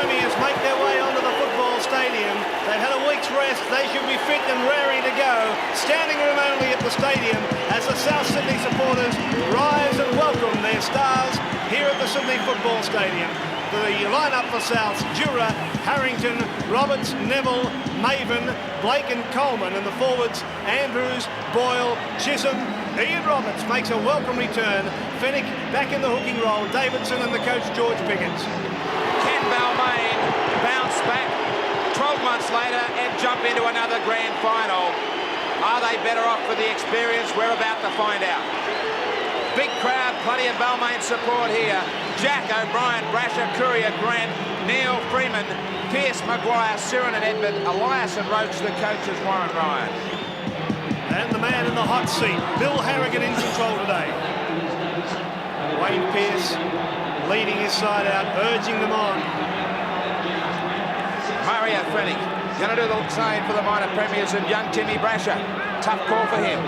premiers make their way onto the football stadium. They've had a week's rest. They should be fit and raring to go. Standing room only at the stadium as the South Sydney supporters rise and welcome their stars here at the Sydney Football Stadium. The lineup for South: Jura, Harrington, Roberts, Neville, Maven, Blake and Coleman, and the forwards Andrews, Boyle, Chisholm. Ian Roberts makes a welcome return. Fennick back in the hooking role. Davidson and the coach George Pickens. Can Balmain bounce back 12 months later and jump into another grand final? Are they better off for the experience? We're about to find out. Big crowd, plenty of Balmain support here. Jack, O'Brien, Brasher, Courier, Grant, Neil, Freeman, Pearce, Maguire, Siren and Edmund, Elias and Roach, the coaches, Warren Ryan. And the man in the hot seat, Bill Harrigan, in control today. Wayne Pearce leading his side out, urging them on. Mario Fennick going to do the same for the minor premiers and young Timmy Brasher. Tough call for him.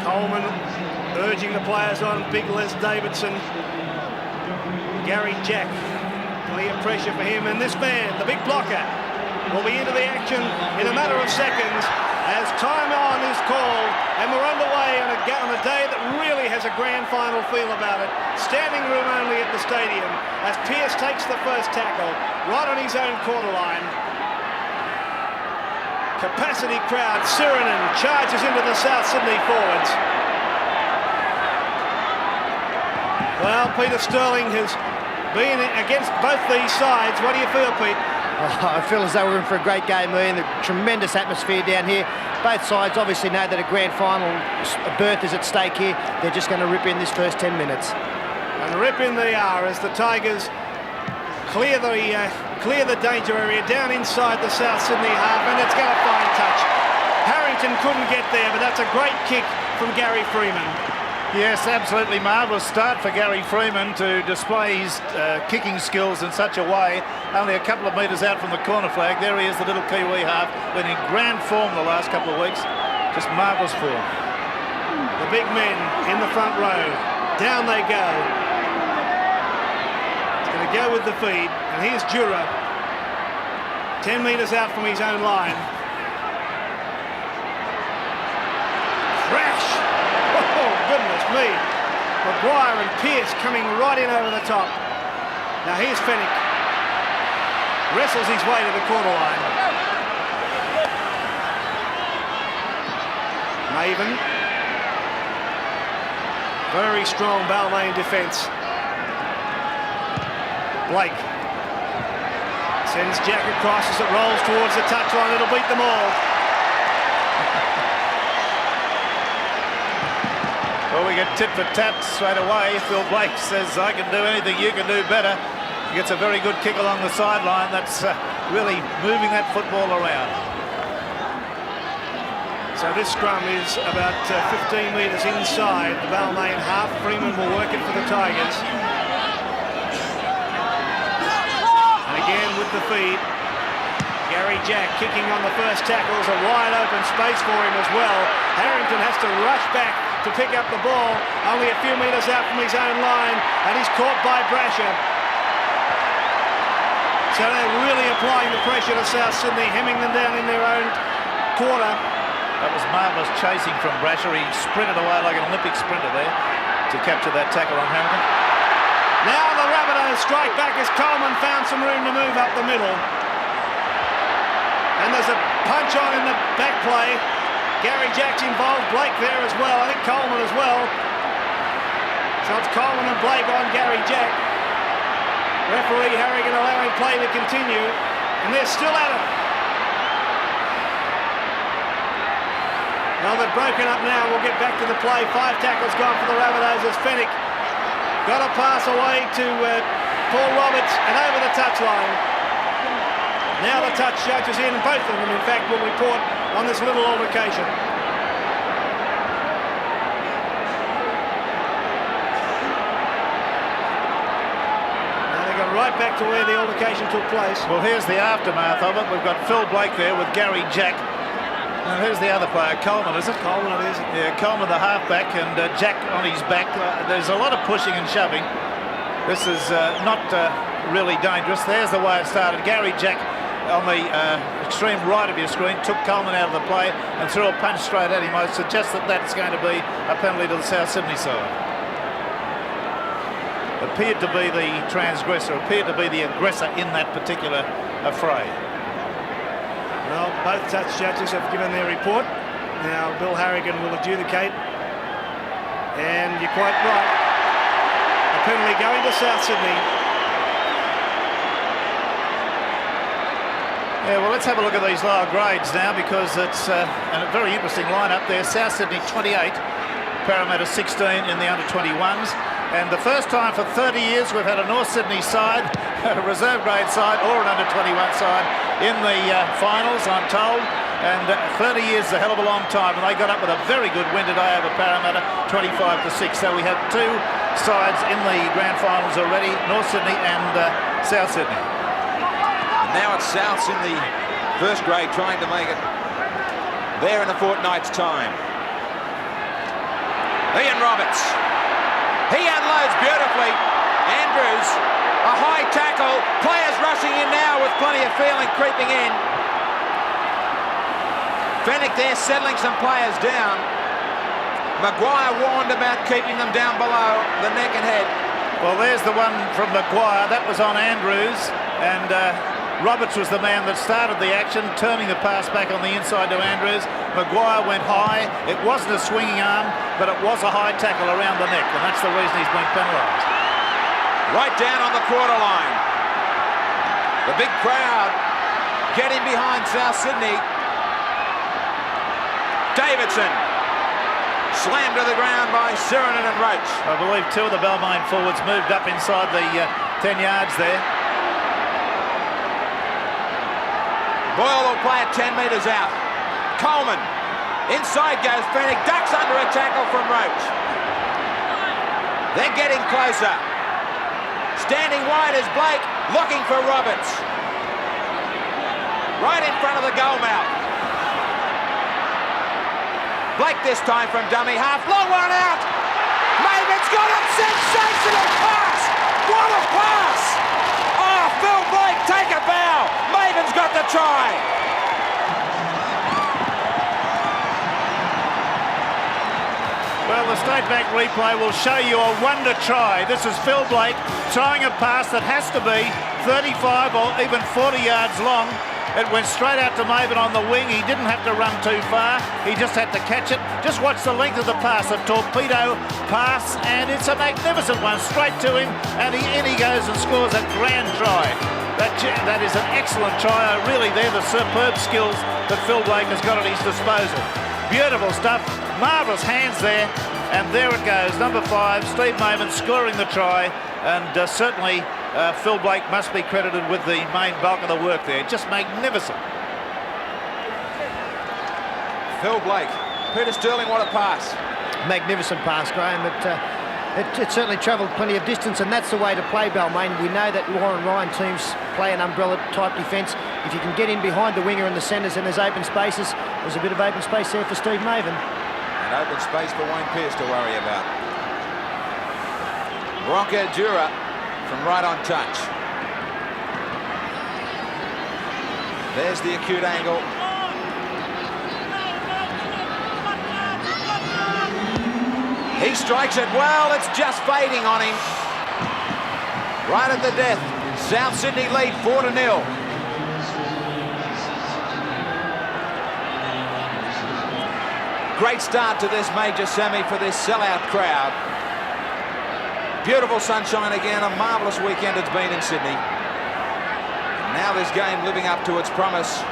Coleman urging the players on. Big Les Davidson. Gary Jack. Clear pressure for him. And this man, the big blocker, will be into the action in a matter of seconds as time on is called. And we're underway on a day that really has a grand final feel about it. Standing room only at the stadium as Pearce takes the first tackle right on his own quarter line. Capacity crowd. Sirenen charges into the South Sydney forwards. Well, Peter Sterling has been against both these sides. What do you feel, Pete? Oh, I feel as though we're in for a great game, Ian. The tremendous atmosphere down here. Both sides obviously know that a grand final berth is at stake here. They're just going to rip in this first 10 minutes. And rip in they are as the Tigers clear the danger area down inside the South Sydney half, and it's got a fine touch. Harrington couldn't get there, but that's a great kick from Gary Freeman. Yes, absolutely marvellous start for Gary Freeman to display his kicking skills in such a way. Only a couple of metres out from the corner flag. There he is, the little Kiwi half. Been in grand form the last couple of weeks. Just marvellous form. The big men in the front row. Down they go. He's going to go with the feed. And here's Jura. 10 metres out from his own line. Crash! Oh, goodness me. Maguire and Pearce coming right in over the top. Now here's Fennick. Wrestles his way to the quarter line. Maven. Very strong Balmain defence. Blake. Sends Jack across as it rolls towards the touchline. It'll beat them all. Well, we get tit for tat straight away. Phil Blake says, I can do anything, you can do better. He gets a very good kick along the sideline. That's really moving that football around. So this scrum is about 15 metres inside the Balmain half. Freeman will work it for the Tigers. And again with the feed. Gary Jack kicking on the first tackle. Is a wide open space for him as well. Harrington has to rush back to pick up the ball, only a few metres out from his own line, and he's caught by Brasher. So they're really applying the pressure to South Sydney, hemming them down in their own quarter. That was marvellous chasing from Brasher. He sprinted away like an Olympic sprinter there to capture that tackle on Hamilton. Now the Rabbitohs strike back as Coleman found some room to move up the middle. And there's a punch on in the back play. Gary Jack's involved, Blake there as well, I think Coleman as well. So it's Coleman and Blake on Gary Jack. Referee Harrigan allowing play to continue, and they're still at it. Well, they've broken up now, we'll get back to the play. 5 tackles gone for the Rabbitohs as Fennick got a pass away to Paul Roberts and over the touchline. Now the touch judges in, both of them in fact will report on this little altercation. Now they go right back to where the altercation took place. Well, here's the aftermath of it. We've got Phil Blake there with Gary Jack. And who's the other player? Coleman, is it? Coleman it is. Yeah, Coleman the halfback and Jack on his back. There's a lot of pushing and shoving. This is not really dangerous. There's the way it started. Gary Jack on the extreme right of your screen took Coleman out of the play and threw a punch straight at him. I suggest that that's going to be a penalty to the South Sydney side. Appeared to be the transgressor, appeared to be the aggressor in that particular affray. Well, both touch judges have given their report. Now Bill Harrigan will adjudicate, and you're quite right. A penalty going to South Sydney. Yeah, well, let's have a look at these lower grades now, because it's a very interesting lineup there. South Sydney 28, Parramatta 16 in the under-21s. And the first time for 30 years we've had a North Sydney side, a reserve grade side or an under-21 side in the finals, I'm told. And 30 years is a hell of a long time, and they got up with a very good win today over Parramatta, 25-6. So we have two sides in the grand finals already, North Sydney and South Sydney. Now it's Souths in the first grade trying to make it there in a fortnight's time. Ian Roberts. He unloads beautifully. Andrews, a high tackle. Players rushing in now with plenty of feeling creeping in. Fennick there settling some players down. Maguire warned about keeping them down below the neck and head. Well, there's the one from Maguire. That was on Andrews, and Roberts was the man that started the action, turning the pass back on the inside to Andrews. Maguire went high. It wasn't a swinging arm, but it was a high tackle around the neck, and that's the reason he's been penalised. Right down on the quarter line. The big crowd getting behind South Sydney. Davidson slammed to the ground by Sirinen and Roach. I believe two of the Balmain forwards moved up inside the 10 yards there. Boyle will play it 10 metres out. Coleman. Inside goes Fennick. Ducks under a tackle from Roach. They're getting closer. Standing wide is Blake, looking for Roberts. Right in front of the goal mouth. Blake this time from dummy half. Long one out. Maven's got it. Sensational pass. What a pass. Oh, Phil Blake, take a bow. Maven's got the try. Well, the straight back replay will show you a wonder try. This is Phil Blake throwing a pass that has to be 35 or even 40 yards long. It went straight out to Maven on the wing. He didn't have to run too far. He just had to catch it. Just watch the length of the pass, a torpedo pass, and it's a magnificent one straight to him, and in he goes and scores a grand try. That is an excellent try. Really, they're the superb skills that Phil Blake has got at his disposal. Beautiful stuff. Marvellous hands there, and there it goes. Number 5, Steve Maven scoring the try, and certainly Phil Blake must be credited with the main bulk of the work there. Just magnificent. Phil Blake. Peter Sterling, what a pass. Magnificent pass, Graham. It certainly travelled plenty of distance, and that's the way to play Balmain. We know that Warren Ryan teams play an umbrella-type defence. If you can get in behind the winger and the centres and there's open spaces, there's a bit of open space there for Steve Maven. And open space for Wayne Pearce to worry about. Bronco Dura from right on touch. There's the acute angle. He strikes it well. It's just fading on him. Right at the death. South Sydney lead 4-0. Great start to this major semi for this sellout crowd. Beautiful sunshine again. A marvellous weekend it's been in Sydney. And now this game living up to its promise.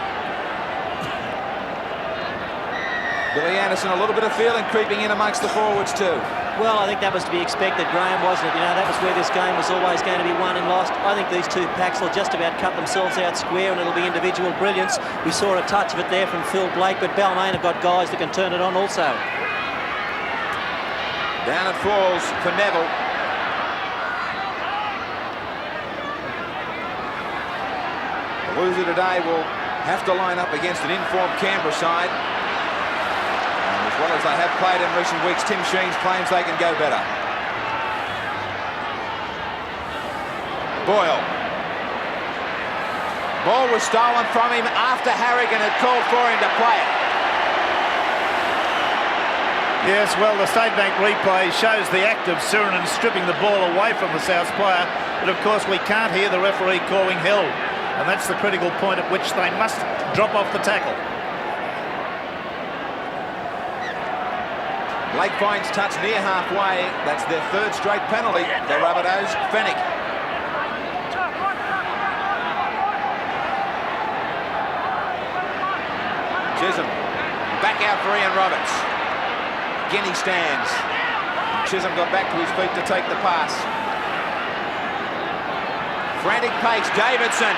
Billy Anderson, a little bit of feeling creeping in amongst the forwards too. Well, I think that was to be expected, Graham, wasn't it? You know, that was where this game was always going to be won and lost. I think these two packs will just about cut themselves out square, and it'll be individual brilliance. We saw a touch of it there from Phil Blake, but Balmain have got guys that can turn it on also. Down it falls for Neville. The loser today will have to line up against an informed Canberra side. As well as they have played in recent weeks, Tim Sheen's claims they can go better. Boyle. Ball was stolen from him after Harrigan had called for him to play it. Yes, well, the State Bank replay shows the act of Sirinen stripping the ball away from the South player, but of course we can't hear the referee calling held, and that's the critical point at which they must drop off the tackle. Blake finds touch near halfway. That's their third straight penalty. The Rabbitohs. Fennick. Chisholm. Back out for Ian Roberts. Again he stands. Chisholm got back to his feet to take the pass. Frantic pace. Davidson.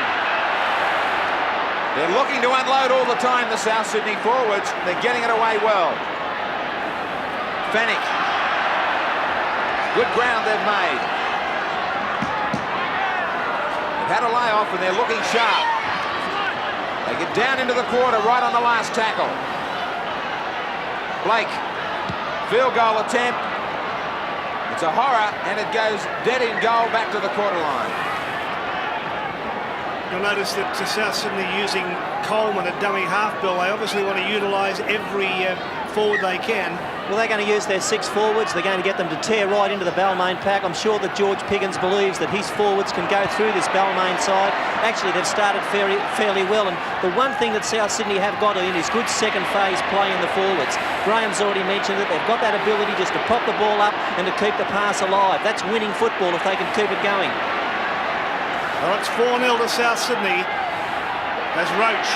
They're looking to unload all the time, the South Sydney forwards. They're getting it away well. Fennick. Good ground they've made. They've had a layoff and they're looking sharp. They get down into the quarter right on the last tackle. Blake. Field goal attempt. It's a horror and it goes dead in goal back to the quarter line. You'll notice that South Sydney using Coleman at dummy half, Bill. They obviously want to utilise every forward they can. Well, they're going to use their 6 forwards. They're going to get them to tear right into the Balmain pack. I'm sure that George Piggins believes that his forwards can go through this Balmain side. Actually, they've started fairly well, and the one thing that South Sydney have got in is good second phase play in the forwards. Graham's already mentioned that they've got that ability just to pop the ball up and to keep the pass alive. That's winning football if they can keep it going. Well, it's 4-0 to South Sydney as Roach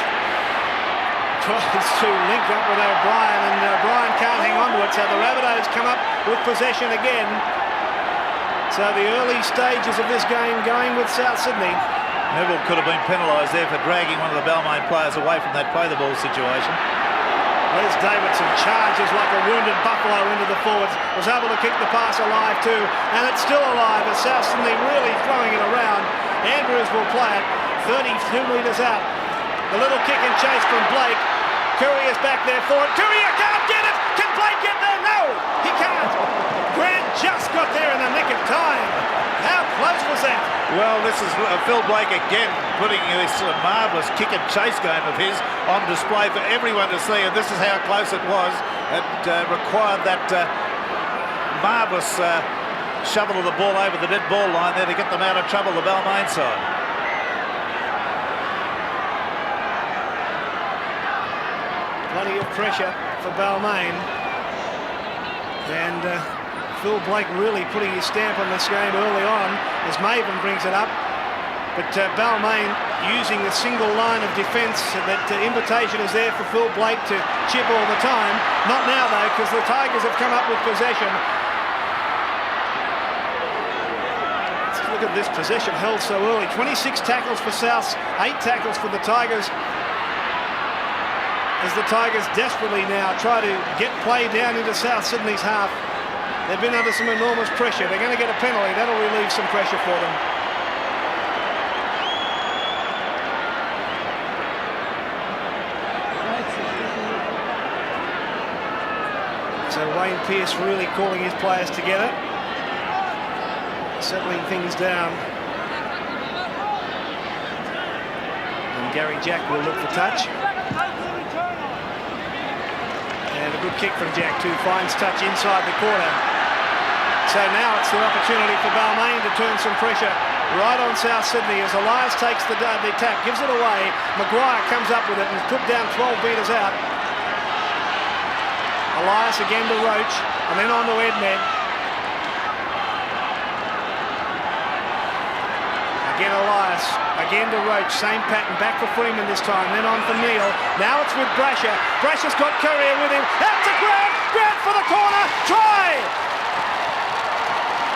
tries to link up with O'Brien, and O'Brien can't hang on to it, so the Rabbitohs come up with possession again. So the early stages of this game going with South Sydney. Neville could have been penalised there for dragging one of the Balmain players away from that play-the-ball situation. Les Davidson charges like a wounded buffalo into the forwards, was able to keep the pass alive too, and it's still alive as South Sydney really throwing it around. Andrews will play it 32 metres out. The little kick and chase from Blake. Courier's back there for it. Courier can't get it! Can Blake get there? No! He can't! Grant just got there in the nick of time. How close was that? Well, this is Phil Blake again putting this marvellous kick and chase game of his on display for everyone to see, and this is how close it was. It required that marvellous shovel of the ball over the dead ball line there to get them out of trouble, the Balmain side. Plenty of pressure for Balmain, and Phil Blake really putting his stamp on this game early on as Maven brings it up, but Balmain using the single line of defence. That invitation is there for Phil Blake to chip all the time. Not now though, because the Tigers have come up with possession. Let's look at this possession held so early. 26 tackles for Souths, 8 tackles for the Tigers, as the Tigers desperately now try to get play down into South Sydney's half. They've been under some enormous pressure. They're going to get a penalty. That'll relieve some pressure for them. So Wayne Pearce really calling his players together, settling things down. And Gary Jack will look for touch. And a good kick from Jack too, finds touch inside the corner. So now it's the opportunity for Balmain to turn some pressure right on South Sydney as Elias takes the tap, gives it away. Maguire comes up with it and is put down 12 metres out. Elias again to Roach and then on to Edmed. Again Elias, again to Roach, same pattern, back for Freeman this time, then on for Neal. Now it's with Brasher. Brasher's got Courier with him. Out to Grant! Grant for the corner! Try!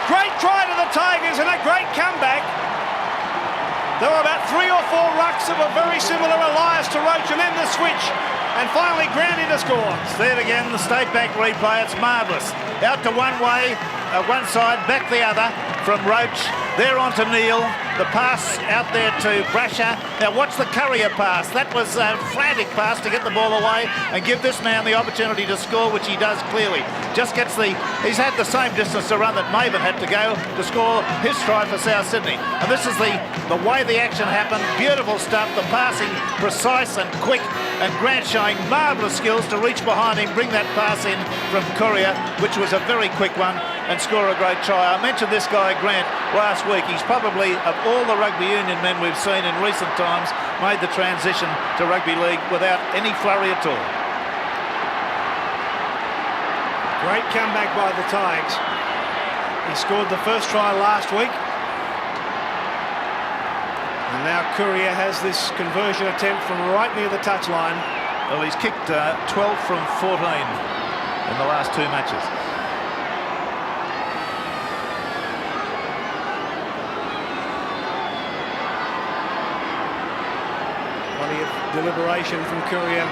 Great try to the Tigers and a great comeback. There were about 3 or 4 rucks that were very similar, Elias to Roach, and then the switch. And finally Grandy to score. See it again, the State Bank replay, it's marvellous. Out to one way, one side, back the other from Roach. There on to Neal. The pass out there to Brasher. Now watch the Courier pass. That was a frantic pass to get the ball away and give this man the opportunity to score, which he does clearly. Just gets he's had the same distance to run that Maven had to go to score his try for South Sydney. And this is the way the action happened. Beautiful stuff. The passing precise and quick, and Grant showing marvellous skills to reach behind him, bring that pass in from Courier, which was a very quick one, and score a great try. I mentioned this guy Grant last week. He's probably, of all the rugby union men we've seen in recent times, made the transition to rugby league without any flurry at all. Great comeback by the Tigers. He scored the first try last week. And now Courier has this conversion attempt from right near the touchline. Well, he's kicked 12 from 14 in the last 2 matches. Plenty of deliberation from Courier.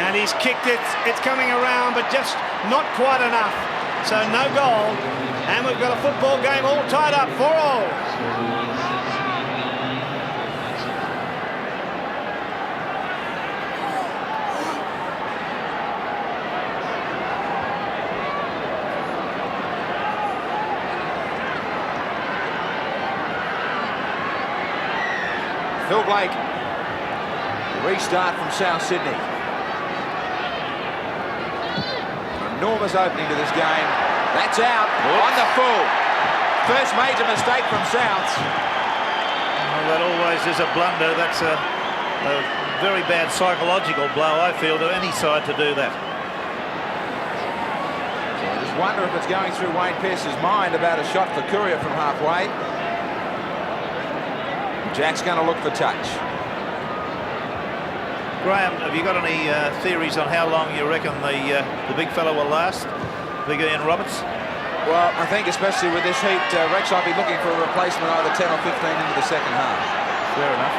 And he's kicked it. It's coming around, but just not quite enough. So no goal. And we've got a football game all tied up, 4-all. Phil Blake, restart from South Sydney. Enormous opening to this game. That's out. Wonderful. First major mistake from Souths. Well, that always is a blunder. That's a very bad psychological blow, I feel, to any side to do that. So I just wonder if it's going through Wayne Pearce's mind about a shot for Courier from halfway. Jack's going to look for touch. Graham, have you got any theories on how long you reckon the big fella will last? Big Ian Roberts? Well, I think especially with this heat, Rex might be looking for a replacement either 10 or 15 into the second half. Fair enough.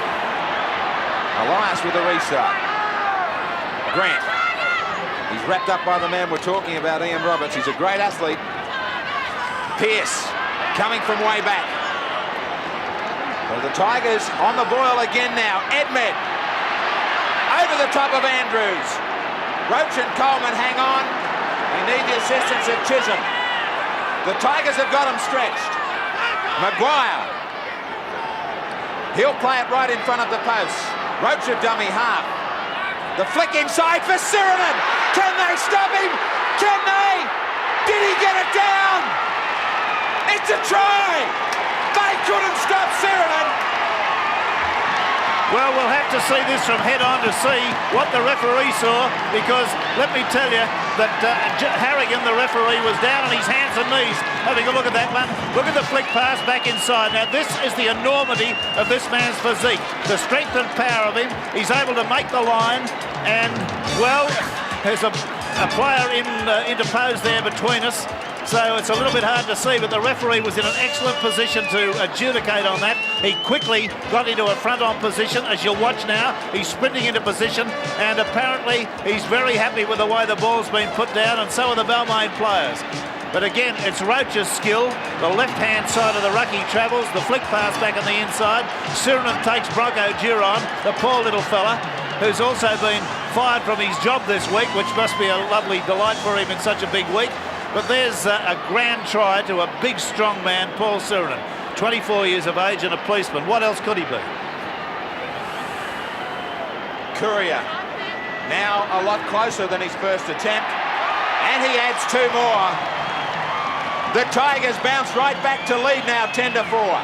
Elias with a restart. Grant. He's wrapped up by the man we're talking about, Ian Roberts. He's a great athlete. Pearce coming from way back. Well, the Tigers on the boil again now. Edmed. Over the top of Andrews. Roach and Coleman hang on. They need the assistance of Chisholm. The Tigers have got him stretched. Maguire. He'll play it right in front of the post. Roach a dummy half. The flick inside for Sirinen. Can they stop him? Can they? Did he get it down? It's a try. They couldn't stop Sirinen. Well, we'll have to see this from head on to see what the referee saw, because let me tell you that Harrigan, the referee, was down on his hands and knees having a look at that one. Look at the flick pass back inside. Now, this is the enormity of this man's physique, the strength and power of him. He's able to make the line, and, well, there's a player interposed there between us. So it's a little bit hard to see, but the referee was in an excellent position to adjudicate on that. He quickly got into a front-on position, as you'll watch now. He's sprinting into position, and apparently he's very happy with the way the ball's been put down, and so are the Balmain players. But again, it's Roach's skill. The left-hand side of the ruck he travels, the flick pass back on the inside. Sirinen takes Bronco Duron, the poor little fella, who's also been fired from his job this week, which must be a lovely delight for him in such a big week. But there's a grand try to a big, strong man, Paul Sirinen, 24 years of age and a policeman. What else could he be? Courier, now a lot closer than his first attempt, and he adds 2 more. The Tigers bounce right back to lead now, 10-4.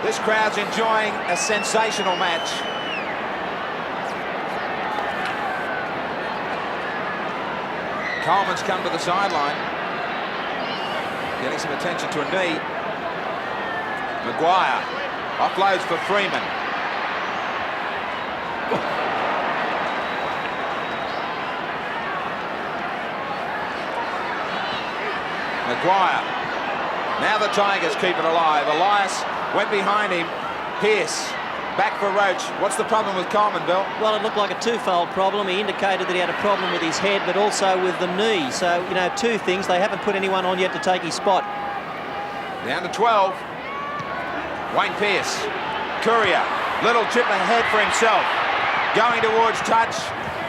This crowd's enjoying a sensational match. Coleman's come to the sideline, getting some attention to a knee. Maguire offloads for Freeman. Maguire. Now the Tigers keep it alive. Elias went behind him. Pearce Back for Roach. What's the problem with Coleman, Bill? Well, it looked like a twofold problem. He indicated that he had a problem with his head, but also with the knee. So, you know, two things. They haven't put anyone on yet to take his spot. Down to 12. Wayne Pearce. Courier. Little chip ahead for himself. Going towards touch.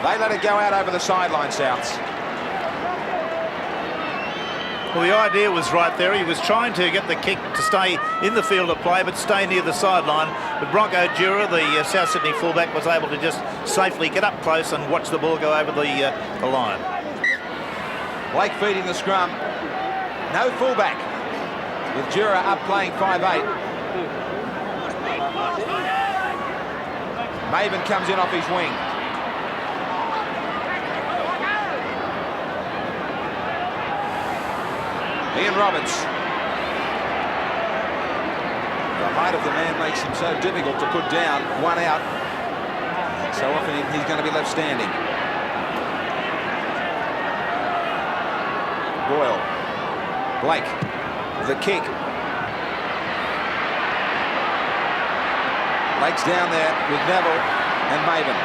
They let it go out over the sideline, Souths. Well, the idea was right there. He was trying to get the kick to stay in the field of play, but stay near the sideline. But Bronco Dura, the South Sydney fullback, was able to just safely get up close and watch the ball go over the line. Blake feeding the scrum. No fullback. With Dura up playing 5'8". Maven comes in off his wing. Ian Roberts. The height of the man makes him so difficult to put down. One out. So often he's going to be left standing. Boyle. Blake. The kick. Blake's down there with Neville and Maven.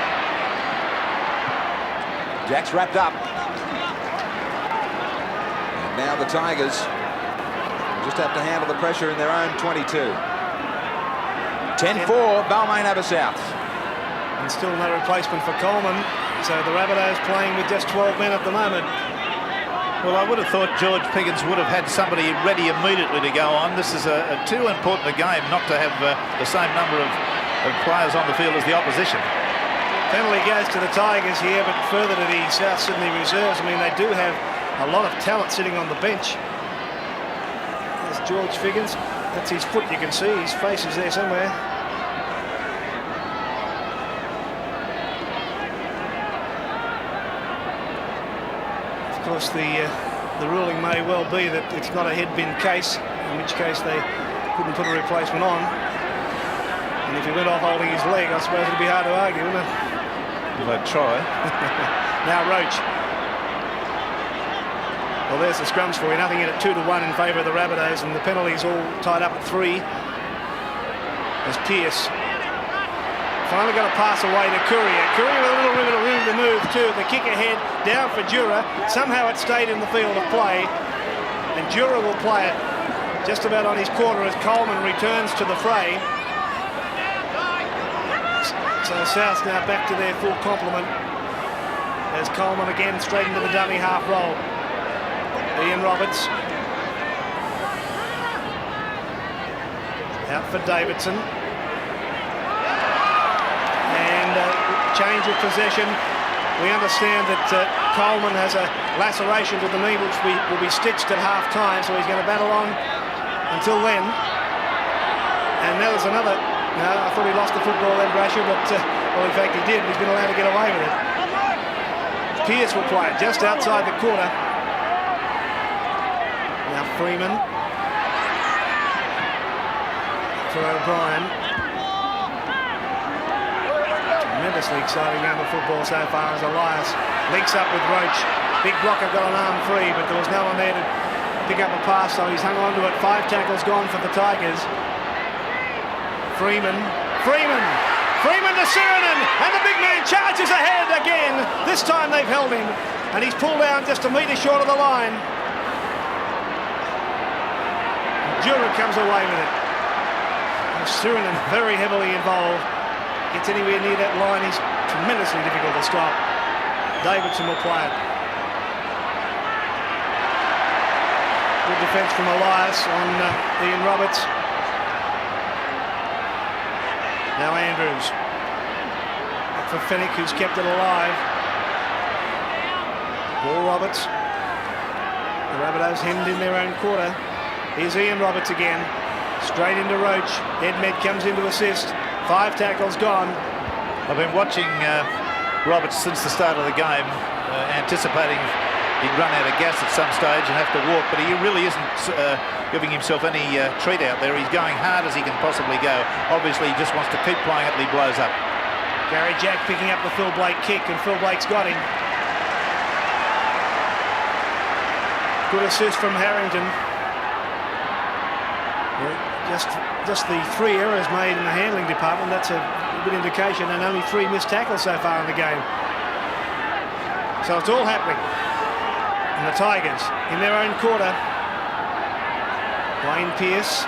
Jack's wrapped up. Now the Tigers just have to handle the pressure in their own 22. 10-4, Balmain over South. And still no replacement for Coleman. So the Rabbitohs playing with just 12 men at the moment. Well, I would have thought George Piggins would have had somebody ready immediately to go on. This is too important a game not to have the same number of players on the field as the opposition. Penalty goes to the Tigers here, but further to the South Sydney reserves. I mean, they do have a lot of talent sitting on the bench. There's George Figgins. That's his foot, you can see. His face is there somewhere. Of course, the ruling may well be that it's not a head-bin case, in which case they couldn't put a replacement on. And if he went off holding his leg, I suppose it'd be hard to argue, wouldn't it? Well, they'd try. Now Roach. Well, there's the scrums for you. Nothing in it, 2-1 in favour of the Rabbitohs, and the penalties all tied up at 3. As Pearce finally got a pass away to Courier. Courier with a little bit of room to move too. The kick ahead, down for Dura. Somehow it stayed in the field of play, and Dura will play it just about on his quarter as Coleman returns to the fray. So South now back to their full complement as Coleman again straight into the dummy half roll. Ian Roberts. Out for Davidson. And change of possession. We understand that Coleman has a laceration to the knee which will be stitched at half time, so he's going to battle on until then. And now there's another. No, I thought he lost the football then, Brasher, but well, in fact he did. He's been allowed to get away with it. Pearce will play it just outside the quarter. Now Freeman for O'Brien. Tremendously exciting game of football so far as Elias links up with Roach. Big blocker got an arm free, but there was no one there to pick up a pass, so he's hung on to it. 5 tackles gone for the Tigers. Freeman to Sirinen, and the big man charges ahead again. This time they've held him, and he's pulled down just a metre short of the line. Dura comes away with it. Sirinen very heavily involved. Gets anywhere near that line, he's tremendously difficult to stop. Davidson will play it. Good defence from Elias on Ian Roberts. Now Andrews. Up for Fennick, who's kept it alive. Ball Roberts. The Rabbitohs hemmed in their own quarter. Here's Ian Roberts again. Straight into Roach. Edmed comes in to assist. 5 tackles gone. I've been watching Roberts since the start of the game, anticipating he'd run out of gas at some stage and have to walk, but he really isn't giving himself any treat out there. He's going hard as he can possibly go. Obviously, he just wants to keep playing it till he blows up. Gary Jack picking up the Phil Blake kick, and Phil Blake's got him. Good assist from Harrington. Just the 3 errors made in the handling department, that's a good indication, and only 3 missed tackles so far in the game. So it's all happening. And the Tigers in their own quarter. Wayne Pearce.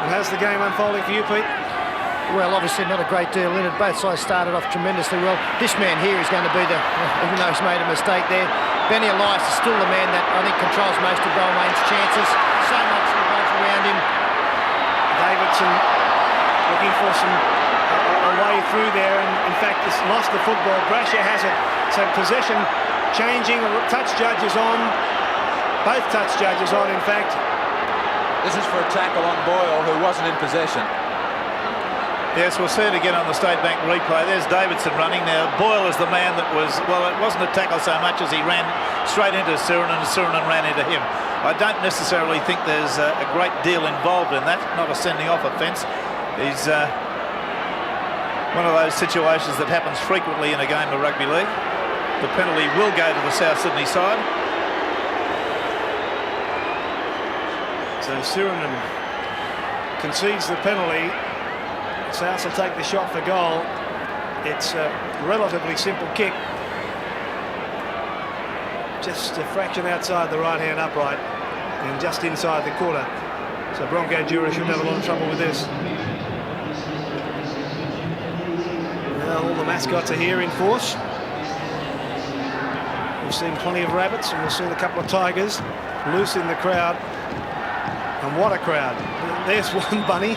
And how's the game unfolding for you, Pete? Well, obviously not a great deal in it. Both sides started off tremendously well. This man here is going to be even though he's made a mistake there, Benny Elias is still the man that I think controls most of Balmain's chances. So much revolves around him. Davidson looking for a way through there, and in fact has lost the football. Brasher has it. So possession changing. Touch judges on. Both touch judges on, in fact. This is for a tackle on Boyle, who wasn't in possession. Yes, we'll see it again on the State Bank replay. There's Davidson running. Now, Boyle is the man that was, well, it wasn't a tackle so much as he ran straight into Suranen and Suranen ran into him. I don't necessarily think there's a great deal involved in that, not a sending off offence. He's one of those situations that happens frequently in a game of rugby league. The penalty will go to the South Sydney side. So Suranen concedes the penalty. South will take the shot for goal. It's a relatively simple kick. Just a fraction outside the right-hand upright and just inside the quarter. So Bronco Jura should have a lot of trouble with this. Well, all the mascots are here in force. We've seen plenty of rabbits and we've seen a couple of tigers loose in the crowd. And what a crowd. There's one bunny.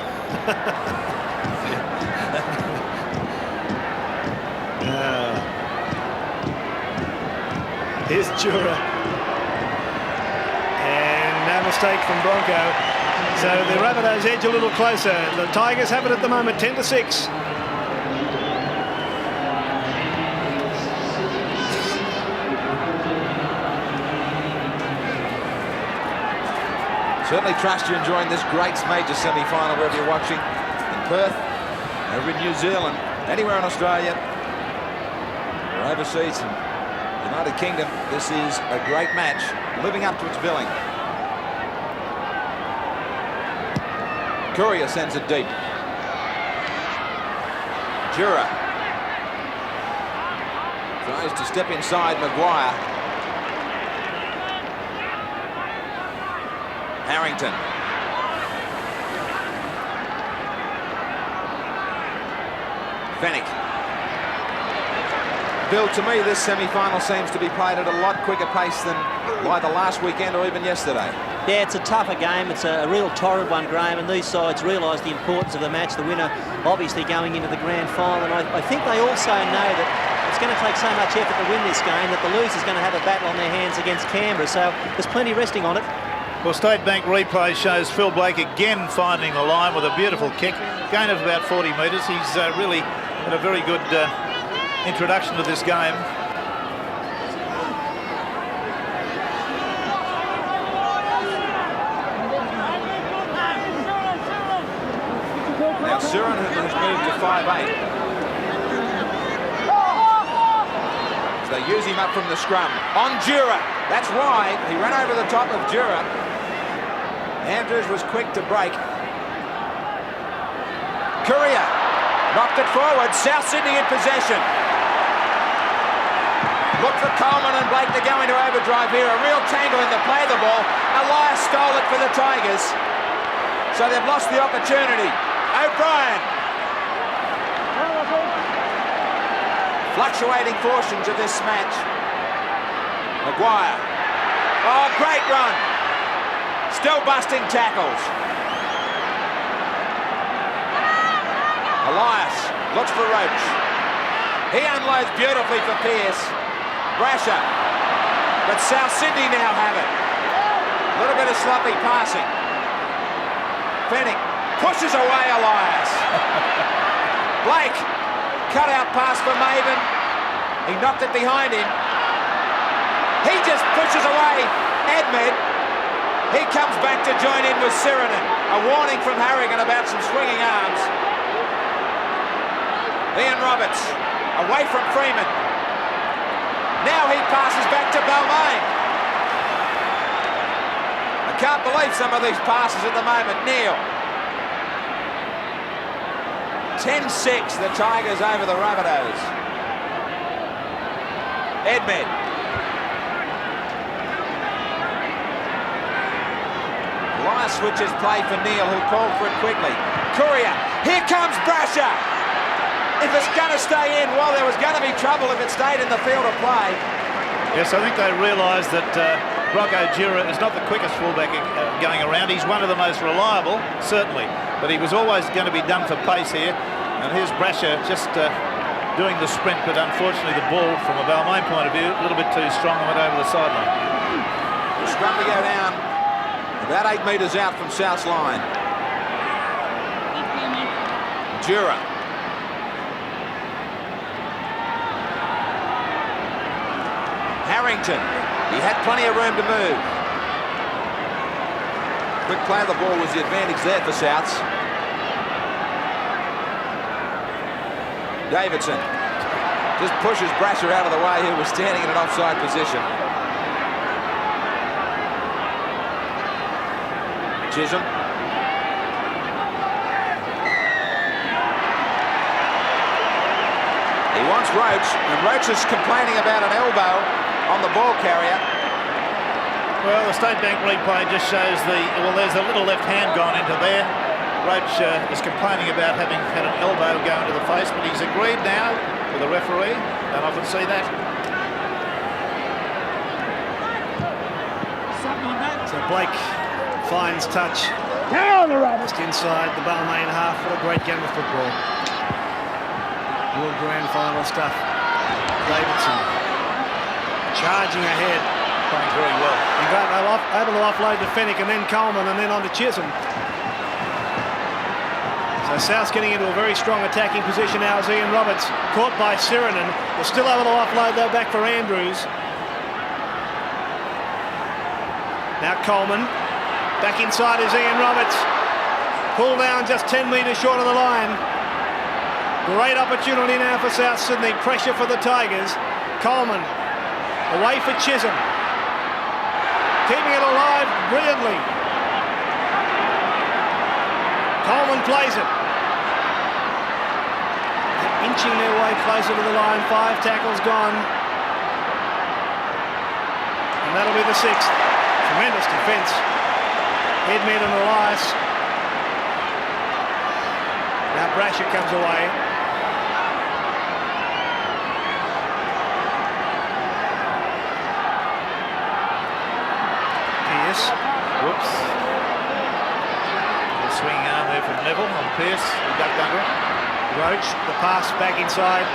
Here's Jura. And no mistake from Bronco. So the Rabbitohs edge a little closer. The Tigers have it at the moment, 10-6. Certainly trust you're enjoying this great major semi-final wherever you're watching. In Perth, over in New Zealand, anywhere in Australia, or overseas in the United Kingdom. This is a great match, living up to its billing. Courier sends it deep. Jura tries to step inside Maguire. Harrington. Fennick. Bill, to me, this semi-final seems to be played at a lot quicker pace than either last weekend or even yesterday. Yeah, it's a tougher game. It's a real torrid one, Graham, and these sides realise the importance of the match. The winner obviously going into the grand final, and I think they also know that it's going to take so much effort to win this game that the loser's going to have a battle on their hands against Canberra, so there's plenty resting on it. Well, State Bank replay shows Phil Blake again finding the line with a beautiful kick, gain of about 40 metres. He's really had a very good introduction to this game. Now Suranen has moved to 5'8". So they use him up from the scrum. On Jura, that's wide. He ran over the top of Jura. Andrews was quick to break. Courier knocked it forward. South Sydney in possession. Look for Coleman and Blake to go into overdrive here. A real tangle in the play of the ball. Elias stole it for the Tigers. So they've lost the opportunity. O'Brien. Fluctuating portions of this match. Maguire. Oh, great run. Still busting tackles. Elias looks for Roach. He unloads beautifully for Pearce. Brasher. But South Sydney now have it. A little bit of sloppy passing. Fennick pushes away Elias. Blake. Cut out pass for Maven. He knocked it behind him. He just pushes away Edmed. He comes back to join in with Suranen. A warning from Harrigan about some swinging arms. Ian Roberts away from Freeman. Now he passes back to Balmain. A can't believe some of these passes at the moment. Neil. 10-6, the Tigers over the Rabbitohs. Edmed. Elias switches play for Neil, who called for it quickly. Courier. Here comes Brasher. If it's going to stay in, well, there was going to be trouble if it stayed in the field of play. Yes, I think they realised that Rocco Jura is not the quickest fullback going around. He's one of the most reliable, certainly, but he was always going to be done for pace here. And here's Brasher just doing the sprint, but unfortunately the ball, from a Balmain point of view, a little bit too strong and went over the sideline. The scrum to go down about 8 metres out from South's line. Jura. Harrington. He had plenty of room to move. Quick play of the ball was the advantage there for Souths. Davidson just pushes Brasher out of the way, who was standing in an offside position. Chisholm. He wants Roach, and Roach is complaining about an elbow on the ball carrier. Well, the State Bank replay just shows there's a little left hand gone into there. Roach is complaining about having had an elbow go into the face, but he's agreed now with the referee. Don't often see that. So Blake finds touch just inside the Balmain half. What a great game of football. World Grand Final stuff. Davidson charging ahead. Playing very well. Able to offload to Fennick and then Coleman and then on to Chisholm. So South's getting into a very strong attacking position now as Ian Roberts, caught by Sirinen. They're still able to offload though back for Andrews. Now Coleman. Back inside is Ian Roberts. Pulled down just 10 metres short of the line. Great opportunity now for South Sydney. Pressure for the Tigers. Coleman away for Chisholm. Keeping it alive brilliantly. Coleman plays it. Inching their way closer to the line. 5 tackles gone. And that'll be the 6th. Tremendous defence. Edmed and Elias. Now Brasher comes away. Pearce. Whoops. A swinging arm there from Neville on Pearce. He ducked under it. Roach, the pass back inside.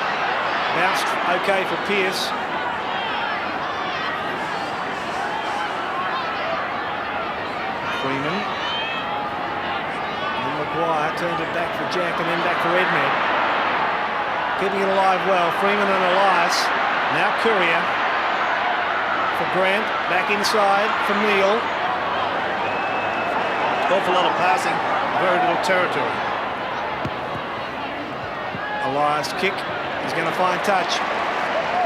Bounced okay for Pearce. Freeman. And Maguire turned it back for Jack and then back for Edmed. Keeping it alive well. Freeman and Elias. Now Courier. For Grant. Back inside for Neil. Awful lot of passing. Very little territory. Elias kick. He's going to find touch.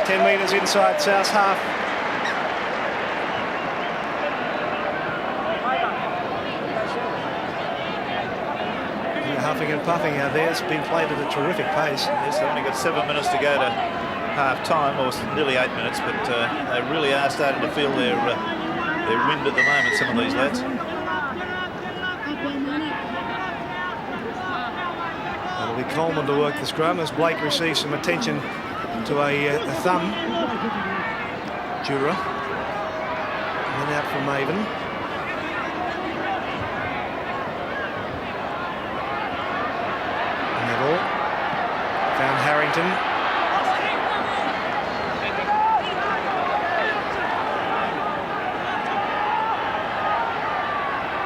10 metres inside South's half. Huffing and puffing out there. It's been played at a terrific pace. Yes, they've only got 7 minutes to go to half-time, or nearly 8 minutes, but they really are starting to feel their wind at the moment, some of these lads. It'll be Coleman to work the scrum as Blake receives some attention to a thumb. Jura. And then out for Maven. Found Harrington.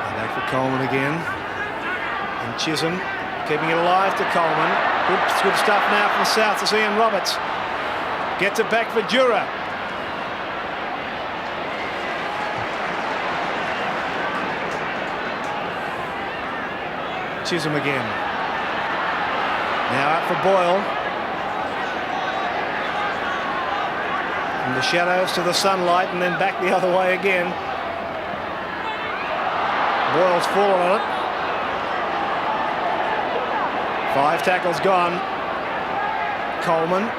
And back for Coleman again. And Chisholm keeping it alive to Coleman. Good stuff now from South to Ian Roberts. Gets it back for Jura. Chisholm again. Now out for Boyle. From the shadows to the sunlight and then back the other way again. Boyle's fallen on it. 5 tackles gone. Coleman.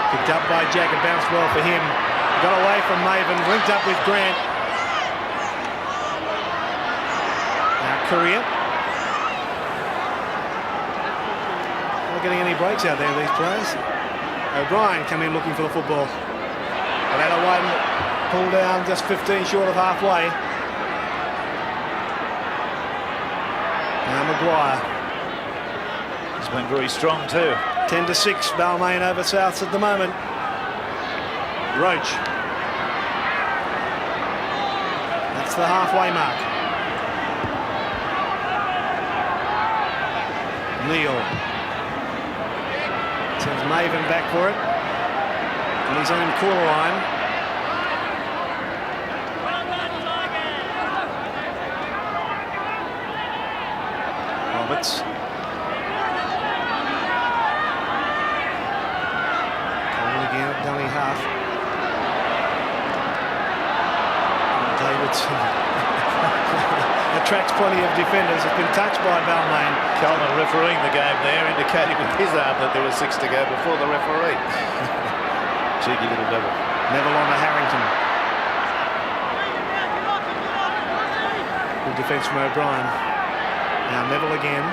Picked up by Jack, it bounced well for him. Got away from Maven, linked up with Grant. Now Courier. Not getting any breaks out there, these players. O'Brien come in looking for the football. But that one pulled down just 15 short of halfway. Now Maguire. He's been very strong too. 10-6, Balmain over Souths at the moment. Roach. That's the halfway mark. Neal. Sends Maven back for it. On his own quarter line. Roberts. Dummy half. Davidson attracts plenty of defenders. It's been touched by Balmain. Coleman refereeing the game there, indicating with his arm that there was 6 to go before the referee. Cheeky little devil. Neville on to Harrington. Good defence from O'Brien. Now Neville again.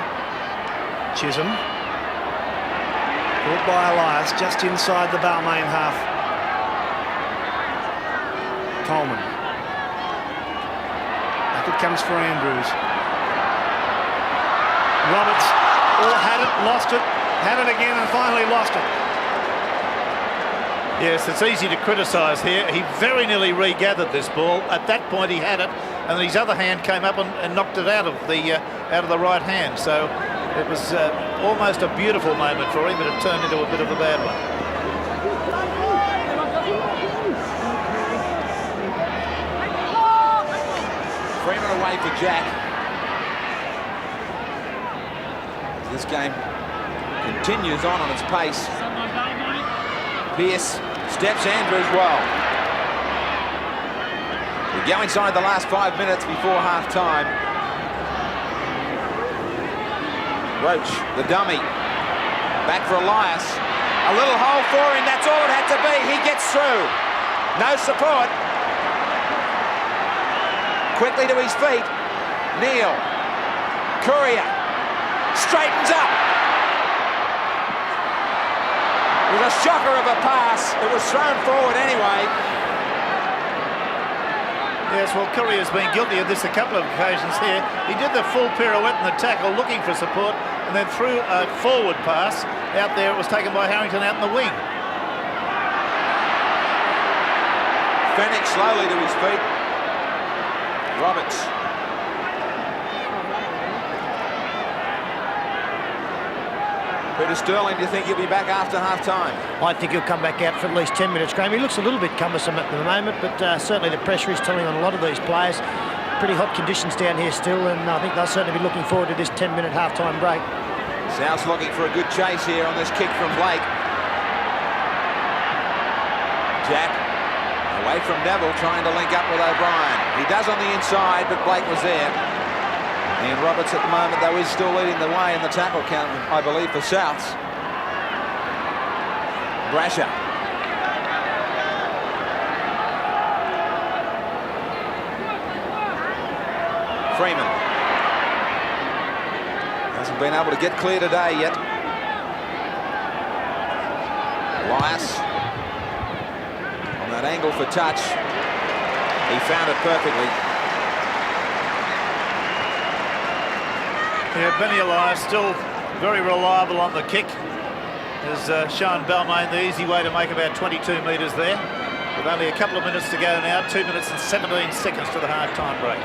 Chisholm. Caught by Elias just inside the Balmain half. Coleman. Back it comes for Andrews. Roberts had it, lost it, had it again and finally lost it. Yes, it's easy to criticise here. He very nearly regathered this ball. At that point he had it, and his other hand came up and knocked it out of the right hand. So it was almost a beautiful moment for him, but it turned into a bit of a bad one. Freeman away for Jack. This game continues on its pace. Pearce steps Andrews well. We go inside the last 5 minutes before half-time. Roach, the dummy. Back for Elias. A little hole for him, that's all it had to be. He gets through. No support. Quickly to his feet. Neal. Courier. Straightens up. It was a shocker of a pass. It was thrown forward anyway. Yes, well, Courier's been guilty of this a couple of occasions here. He did the full pirouette in the tackle, looking for support, and then threw a forward pass out there. It was taken by Harrington out in the wing. Fennick slowly to his feet. Roberts. Peter Sterling, do you think he'll be back after half-time? I think he'll come back out for at least 10 minutes, Graham. He looks a little bit cumbersome at the moment, but certainly the pressure is telling on a lot of these players. Pretty hot conditions down here still, and I think they'll certainly be looking forward to this 10-minute half-time break. South's looking for a good chase here on this kick from Blake. Jack away from Neville, trying to link up with O'Brien. He does on the inside, but Blake was there. Ian Roberts at the moment, though, is still leading the way in the tackle count, I believe, for Souths. Brasher. Freeman. Hasn't been able to get clear today yet. Elias. On that angle for touch. He found it perfectly. Yeah, Benny Elias still very reliable on the kick. Has shown Balmain the easy way to make about 22 metres there. With only a couple of minutes to go now, 2 minutes and 17 seconds to the half-time break.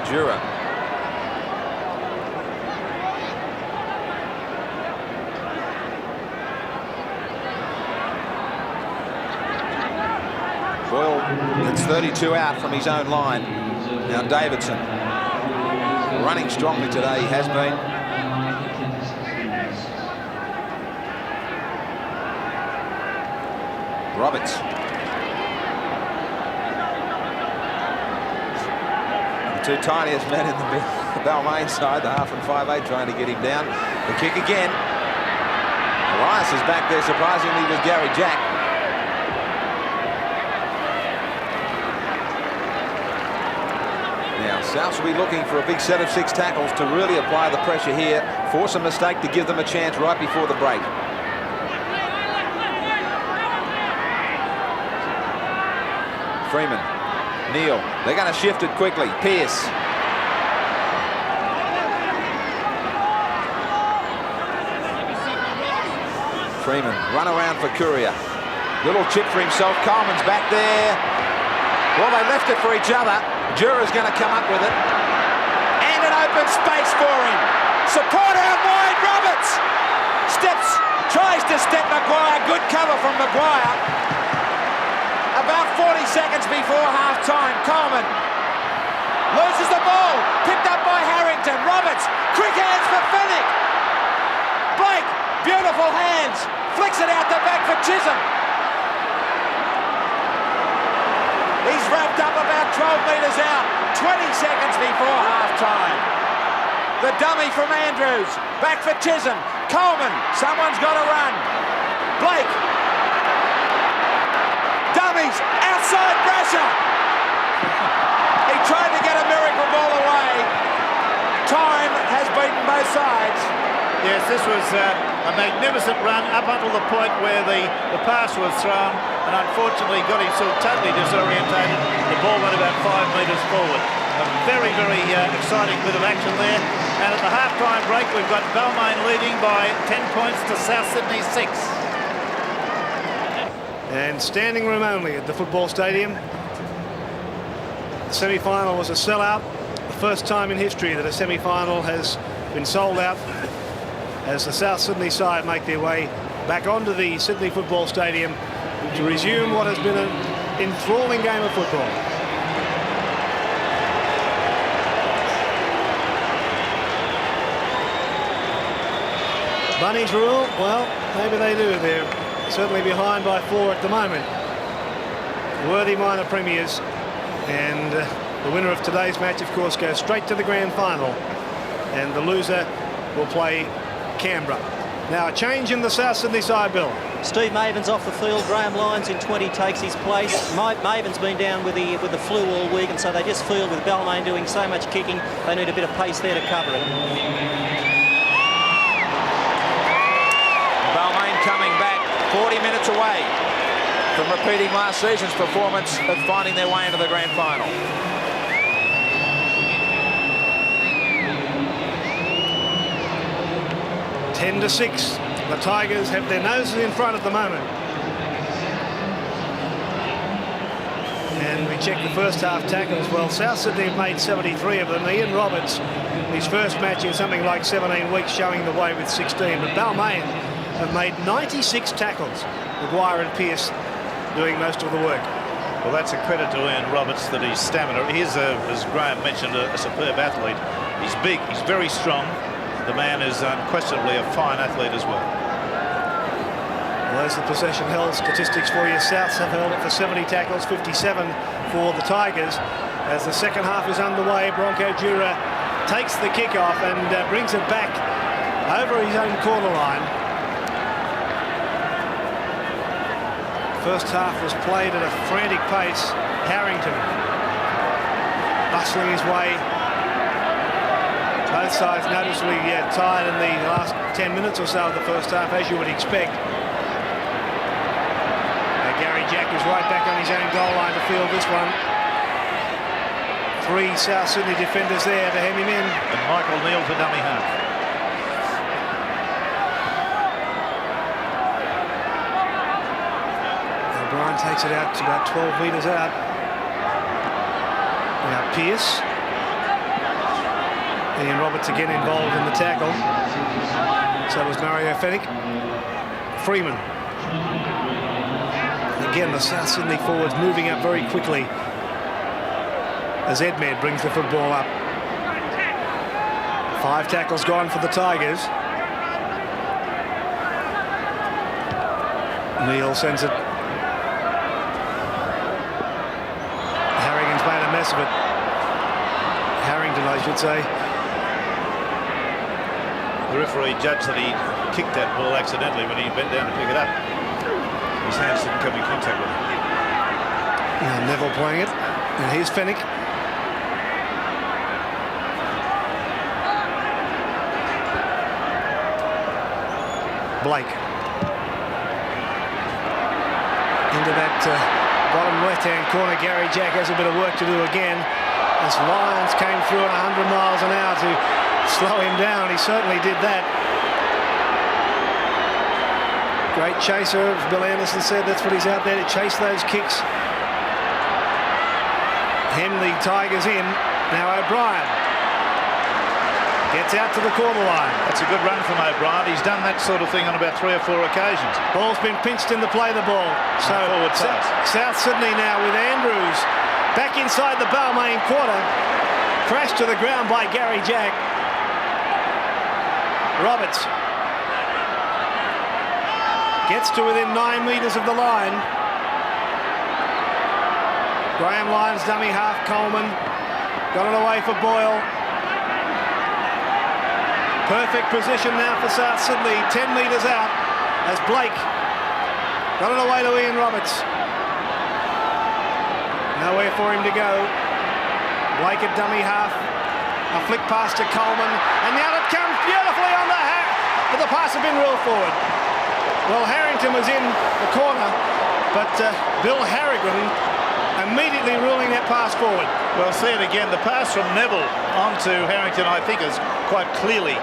Jura. Boyle gets 32 out from his own line. Now Davidson running strongly today, he has been. Roberts. The two tiniest men in the Balmain side, the 1/2 and 5/8, trying to get him down. The kick again. Elias is back there, surprisingly, with Gary Jack. Now, Souths will be looking for a big set of 6 tackles to really apply the pressure here, force a mistake to give them a chance right before the break. Freeman, Neal, they're going to shift it quickly. Pearce. Freeman, run around for Courier. Little chip for himself. Coleman's back there. Well, they left it for each other. Jura's going to come up with it. And an open space for him. Support out wide. Roberts tries to step Maguire. Good cover from Maguire. About 40 seconds before half-time. Coleman loses the ball. Picked up by Harrington. Roberts. Quick hands for Fennick. Blake. Beautiful hands. Flicks it out the back for Chisholm. He's wrapped up about 12 metres out. 20 seconds before half-time. The dummy from Andrews. Back for Chisholm. Coleman. Someone's got to run. Blake. Dummies. Outside Brasher. He tried to get a miracle ball away. Time has beaten both sides. Yes, this was a magnificent run up until the point where the pass was thrown, and unfortunately got himself totally disorientated. The ball went about 5 metres forward. A very, very exciting bit of action there. And at the half-time break, we've got Balmain leading by 10 points to South Sydney 6. And standing room only at the football stadium. The semi-final was a sellout. The first time in history that a semi-final has been sold out, as the South Sydney side make their way back onto the Sydney Football Stadium to resume what has been an enthralling game of football. Bunnies rule? Well, maybe they do. They're certainly behind by 4 at the moment. Worthy minor premiers, and the winner of today's match, of course, goes straight to the grand final, and the loser will play Canberra. Now a change in the South Sydney side, Bill. Steve Maven's off the field. Graham Lyons in 20 takes his place. Maven's been down with the flu all week, and so they just feel with Balmain doing so much kicking, they need a bit of pace there to cover it. Balmain coming back 40 minutes away from repeating last season's performance of finding their way into the grand final. Ten to 6. The Tigers have their noses in front at the moment. And we check the first half tackles. Well, South Sydney have made 73 of them. Ian Roberts, his first match in something like 17 weeks, showing the way with 16. But Balmain have made 96 tackles. Maguire and Pearce doing most of the work. Well, that's a credit to Ian Roberts that his stamina. He's, as Graham mentioned, a superb athlete. He's big. He's very strong. The man is unquestionably a fine athlete as well. Well, those are the possession held statistics for you. Souths have held it for 70 tackles, 57 for the Tigers. As the second half is underway, Bronco Jura takes the kick-off and brings it back over his own corner line. First half was played at a frantic pace. Harrington bustling his way. Both sides noticeably tired in the last 10 minutes or so of the first half, as you would expect. Gary Jack is right back on his own goal line to field this one. 3 South Sydney defenders there to hem him in. And Michael Neal for dummy half. O'Brien takes it out to about 12 metres out. Now Pearce. Ian Roberts again involved in the tackle. So was Mario Fennick. Freeman. Again, the South Sydney forwards moving up very quickly as Edmed brings the football up. 5 tackles gone for the Tigers. Neal sends it pass of it. Harrington, I should say. The referee judged that he kicked that ball accidentally when he bent down to pick it up. His hands didn't come in contact with it. Neville playing it. And here's Fennick. Blake. Into that bottom left-hand corner. Gary Jack has a bit of work to do again. As Lyons came through at 100 miles an hour to slow him down. He certainly did that. Great chaser, as Bill Anderson said. That's what he's out there to chase those kicks. Hem the Tigers in. Now O'Brien gets out to the corner line. That's a good run from O'Brien. He's done that sort of thing on about 3 or 4 occasions. Ball's been pinched in the play the ball. So forward pass. South Sydney now with Andrews back inside the Balmain quarter. Crashed to the ground by Gary Jack. Roberts gets to within 9 metres of the line. Graham Lyons, dummy half. Coleman got it away for Boyle. Perfect position now for South Sydney, 10 metres out as Blake got it away to Ian Roberts. Nowhere for him to go. Blake at dummy half. A flick pass to Coleman, and now it comes beautifully on the pass had been ruled forward. Well, Harrington was in the corner, but Bill Harrigan immediately ruling that pass forward. Well, see it again. The pass from Neville onto Harrington, I think, is quite clearly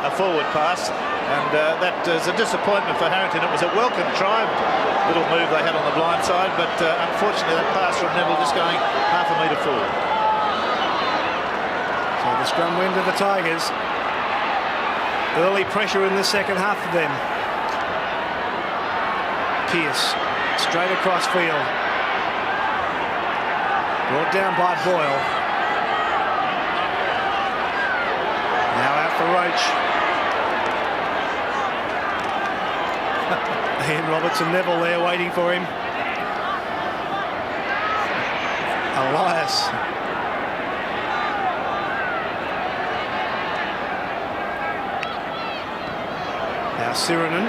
a forward pass, and that is a disappointment for Harrington. It was a well-contrived little move they had on the blind side, but unfortunately that pass from Neville just going half a metre forward. So the scrum win to the Tigers. Early pressure in the second half for them. Pearce straight across field. Brought down by Boyle. Now out for Roach. Ian Roberts and Neville there waiting for him. Elias. Now Sirinen.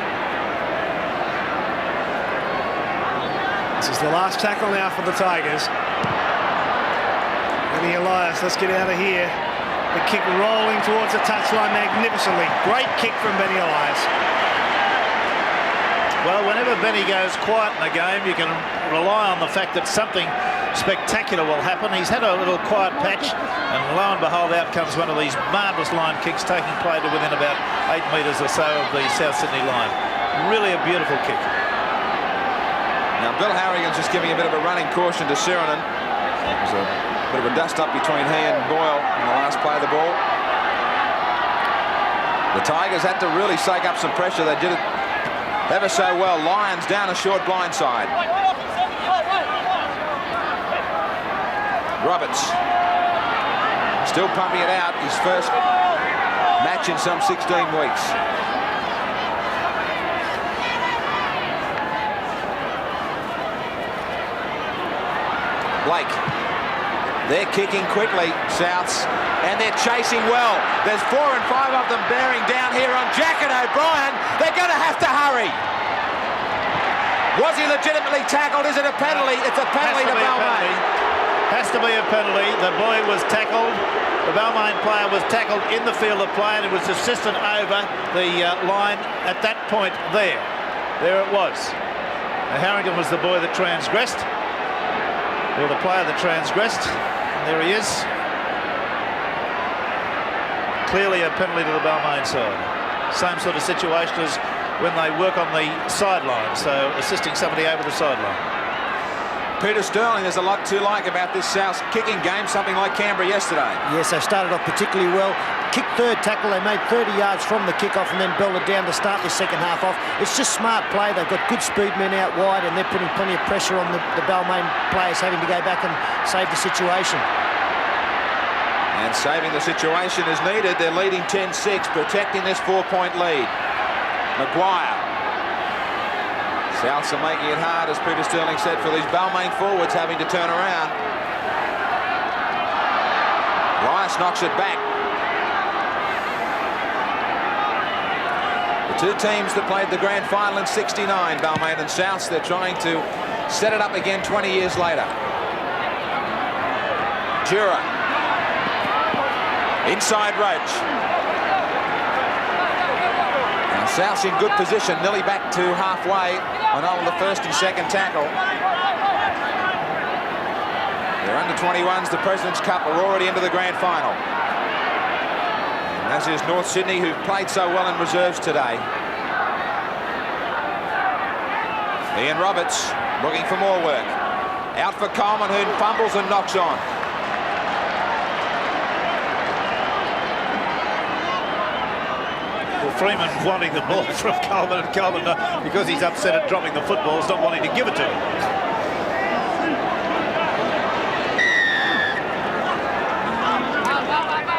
This is the last tackle now for the Tigers. Benny Elias, let's get out of here. The kick rolling towards the touchline magnificently. Great kick from Benny Elias. Well, whenever Benny goes quiet in a game, you can rely on the fact that something spectacular will happen. He's had a little quiet patch, and lo and behold, out comes one of these marvellous line kicks, taking play to within about 8 metres or so of the South Sydney line. Really a beautiful kick. Now, Bill Harrigan's just giving a bit of a running caution to Sirinen. There's a bit of a dust-up between he and Boyle in the last play of the ball. The Tigers had to really soak up some pressure. They did it ever so well. Lyons down a short blind side. Roberts still pumping it out. His first match in some 16 weeks. Blake. They're kicking quickly, Souths, and they're chasing well. There's 4 and 5 of them bearing down here on Jack and O'Brien. They're going to have to hurry. Was he legitimately tackled? Is it a penalty? It's a penalty to Balmain. Has to be a penalty. The boy was tackled. The Balmain player was tackled in the field of play, and it was assisted over the line at that point there. There it was. Now, Harrington was the boy that transgressed. Or the player that transgressed. And there he is. Clearly a penalty to the Balmain side. Same sort of situation as when they work on the sideline, so assisting somebody over the sideline. Peter Sterling, there's a lot to like about this South kicking game, something like Canberra yesterday. Yes, they started off particularly well. Kicked third tackle, they made 30 yards from the kickoff and then belted down to start the second half off. It's just smart play. They've got good speed men out wide and they're putting plenty of pressure on the Balmain players having to go back and save the situation. And saving the situation is needed. They're leading 10-6, protecting this 4-point lead. Maguire. Souths are making it hard, as Peter Sterling said, for these Balmain forwards having to turn around. Roberts knocks it back. The two teams that played the grand final in '69, Balmain and Souths, they're trying to set it up again 20 years later. Jura. Inside Roach. Now Souths in good position, nearly back to halfway on all the first and second tackle. Their under-21s, the President's Cup, are already into the grand final. And as is North Sydney, who played so well in reserves today. Ian Roberts looking for more work. Out for Coleman, who fumbles and knocks on. Well, Freeman wanting the ball from Coleman, and Coleman, because he's upset at dropping the football, is not wanting to give it to him.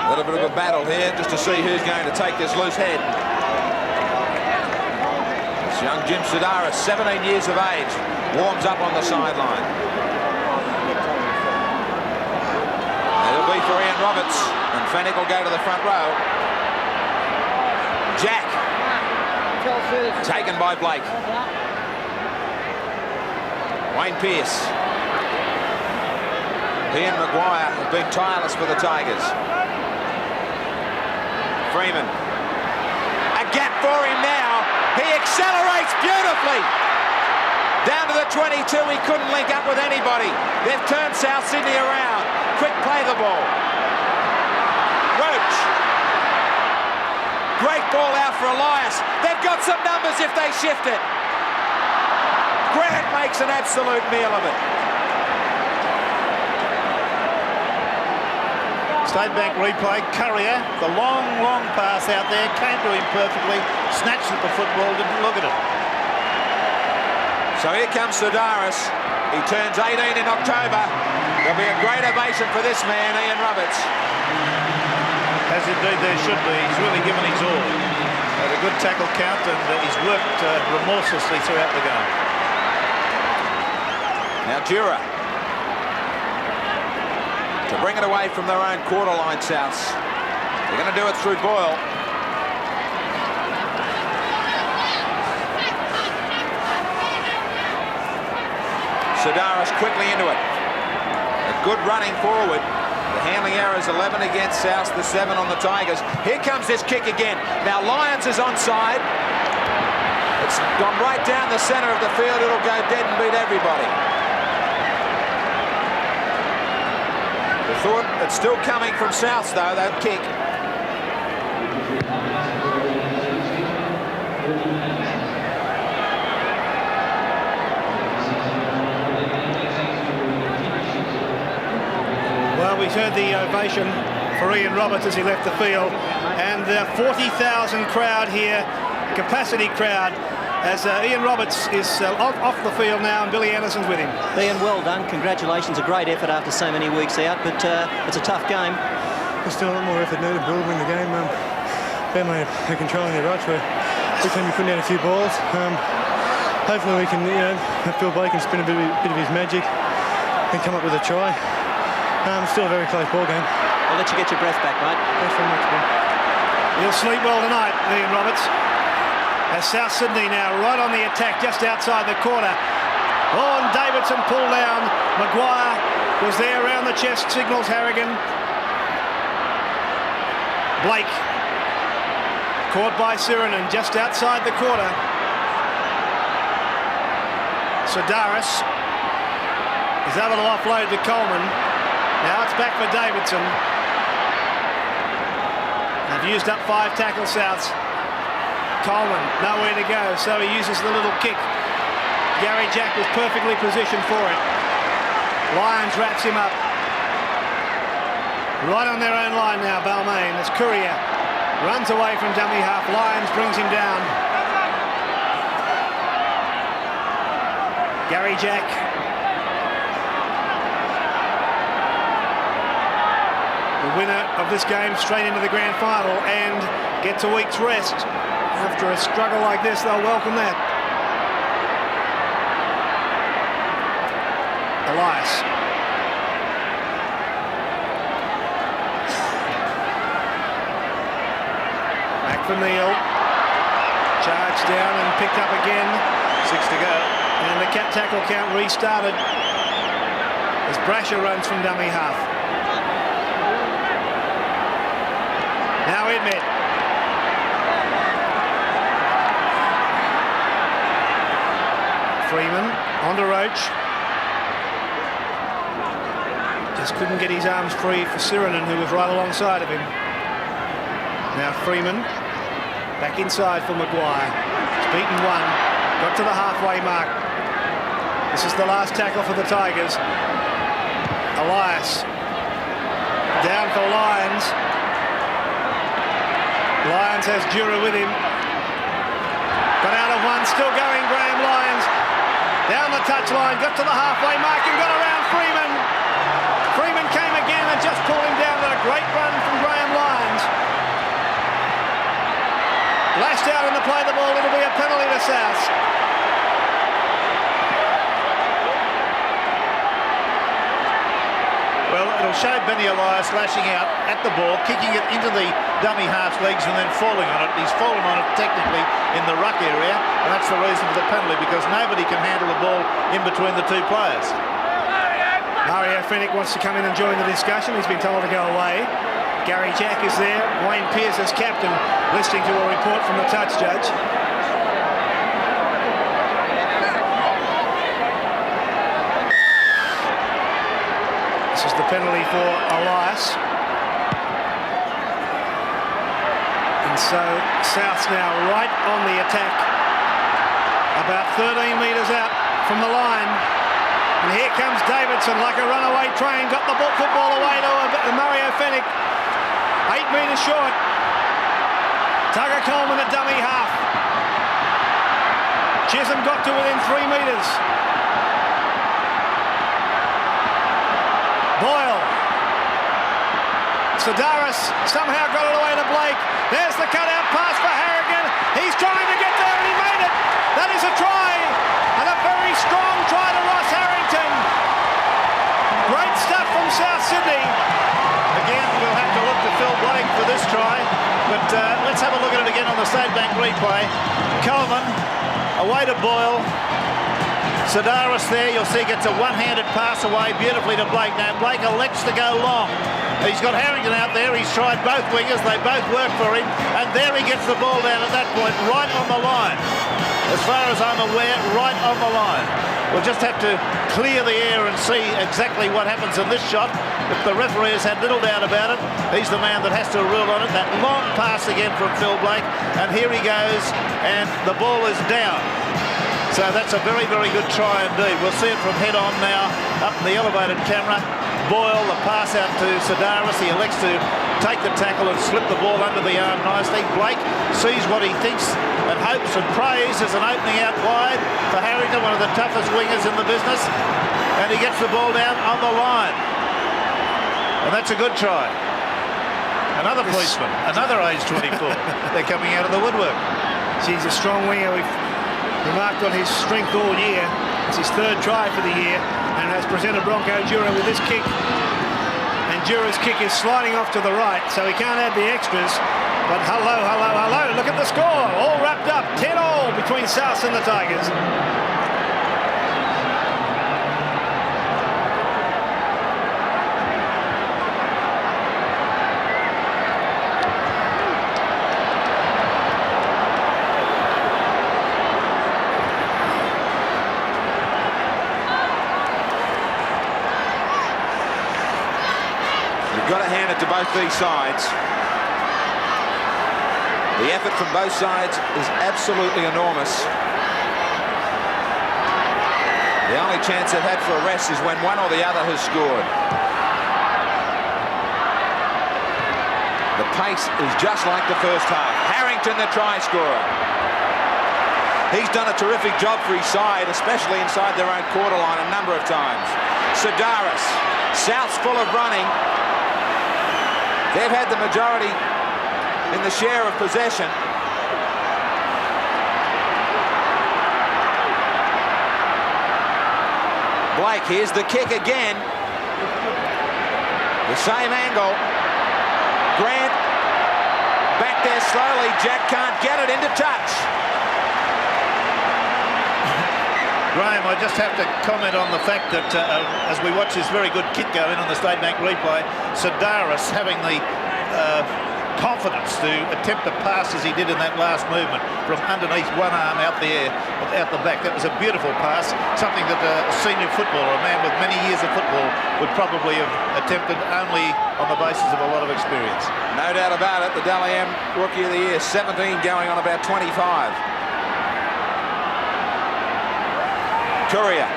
A little bit of a battle here just to see who's going to take this loose head. It's young Jim Sidaris, 17 years of age, warms up on the sideline. It'll be for Ian Roberts, and Fennick will go to the front row. Jack, taken by Blake. Wayne Pearce. Ian Maguire have been tireless for the Tigers. Freeman. A gap for him now. He accelerates beautifully. Down to the 22, he couldn't link up with anybody. They've turned South Sydney around. Quick play the ball. Roach. Great ball out for Elias. They've got some numbers if they shift it. Grant makes an absolute meal of it. Stayed back replay. Currier, the long pass out there, came to him perfectly, snatched at the football, didn't look at it. So here comes Sidaris. He turns 18 in October. There'll be a great ovation for this man, Ian Roberts. As indeed there should be. He's really given his all. Had a good tackle count, and he's worked remorselessly throughout the game. Now Jura. To bring it away from their own quarter line, Souths. They're going to do it through Boyle. Sidaris quickly into it. A good running forward. The handling error is 11 against Souths, the 7 on the Tigers. Here comes this kick again. Now Lyons is onside. It's gone right down the centre of the field. It'll go dead and beat everybody. The thought it's still coming from Souths, though, that kick. Well, we heard the ovation for Ian Roberts as he left the field, and the 40,000 crowd here, capacity crowd, as Ian Roberts is off the field now, and Billy Anderson's with him. Ian, well done. Congratulations. A great effort after so many weeks out, but it's a tough game. There's still a lot more effort needed. We'll win the game. Balmain are controlling their rush. We're putting out a few balls. Hopefully we can, Phil Blake can spin a bit of his magic and come up with a try. Still a very close ball game. I'll let you get your breath back, mate. Thanks very much, Ben. He'll sleep well tonight, Ian Roberts. As South Sydney now right on the attack just outside the corner. Oh, and Davidson pulled down. Maguire was there around the chest, signals Harrigan. Blake caught by Sirinen just outside the quarter. Sidaris is able to offload to Coleman. Now it's back for Davidson. They've used up 5 tackle Souths. Coleman, nowhere to go, so he uses the little kick. Gary Jack was perfectly positioned for it. Lyons wraps him up. Right on their own line now, Balmain, as Courier runs away from dummy half. Lyons brings him down. Gary Jack. The winner of this game straight into the grand final and gets a week's rest. After a struggle like this, they'll welcome that. Elias. for Neil. Charged down and picked up again. 6 to go. And the tackle count restarted as Brasher runs from dummy half. Now Edmed. Freeman on to Roach. Just couldn't get his arms free for Sirinen, who was right alongside of him. Now Freeman back inside for Maguire. He's beaten one. Got to the halfway mark. This is the last tackle for the Tigers. Elias down for Lyons. Lyons has Dura with him. Got out of one, still going, Graham Lyons. Down the touchline, got to the halfway mark and got around Freeman. Freeman came again and just pulled him down with a great run from Graham Lyons. Lashed out in the play of the ball, it'll be a penalty to South. Well, it'll show Benny Elias lashing out at the ball, kicking it into the dummy half's legs and then falling on it. He's fallen on it technically in the ruck area, and that's the reason for the penalty, because nobody can handle the ball in between the two players. Mario Fennick wants to come in and join the discussion. He's been told to go away. Gary Jack is there. Wayne Pearce as captain, listening to a report from the touch judge. This is the penalty for Elias. And so South's now right on the attack, about 13 metres out from the line. And here comes Davidson like a runaway train, got the football away to Mario Fennick. 8 metres short. Tugger Coleman at dummy half. Chisholm got to within 3 metres. Boyle. Sedaris somehow got it away to Blake. There's the cutout pass for Harrigan. He's trying to get there and he made it. That is a try. And a very strong try to Ross Harrington. Great stuff from South Sydney. Again, we'll have to look to Phil Blake for this try, but let's have a look at it again on the State Bank replay. Coleman, away to Boyle. Sedaris there, you'll see, gets a one-handed pass away beautifully to Blake. Now, Blake elects to go long. He's got Harrington out there. He's tried both wingers. They both work for him. And there he gets the ball down at that point, right on the line. As far as I'm aware, right on the line. We'll just have to clear the air and see exactly what happens in this shot. If the referee has had little doubt about it, he's the man that has to rule on it. That long pass again from Phil Blake. And here he goes, and the ball is down. So that's a very, very good try indeed. We'll see it from head on now, up in the elevated camera. Boyle, the pass out to Sedaris. He elects to take the tackle and slip the ball under the arm nicely. Blake sees what he thinks and hopes and prays as an opening out wide for Harrington, one of the toughest wingers in the business. And he gets the ball down on the line. And that's a good try. Another policeman, another age 24. They're coming out of the woodwork. She's a strong winger. We've remarked on his strength all year. It's his third try for the year and has presented Bronco Dura with this kick. And Dura's kick is sliding off to the right, so he can't add the extras. But hello, hello, hello. Look at the score. All wrapped up. 10-all between South and the Tigers. Got to hand it to both these sides. The effort from both sides is absolutely enormous. The only chance they've had for a rest is when one or the other has scored. The pace is just like the first half. Harrington, the try scorer. He's done a terrific job for his side, especially inside their own quarter line a number of times. Sedaris, South's full of running. They've had the majority in the share of possession. Blake, here's the kick again. The same angle. Grant back there slowly. Jack can't get it into touch. Graham, I just have to comment on the fact that as we watch this very good kick go in on the State Bank replay, Sedaris having the confidence to attempt to pass as he did in that last movement from underneath one arm out the air, out the back. That was a beautiful pass, something that a senior footballer, a man with many years of football, would probably have attempted only on the basis of a lot of experience. No doubt about it. The Dally M Rookie of the Year, 17 going on about 25. Courier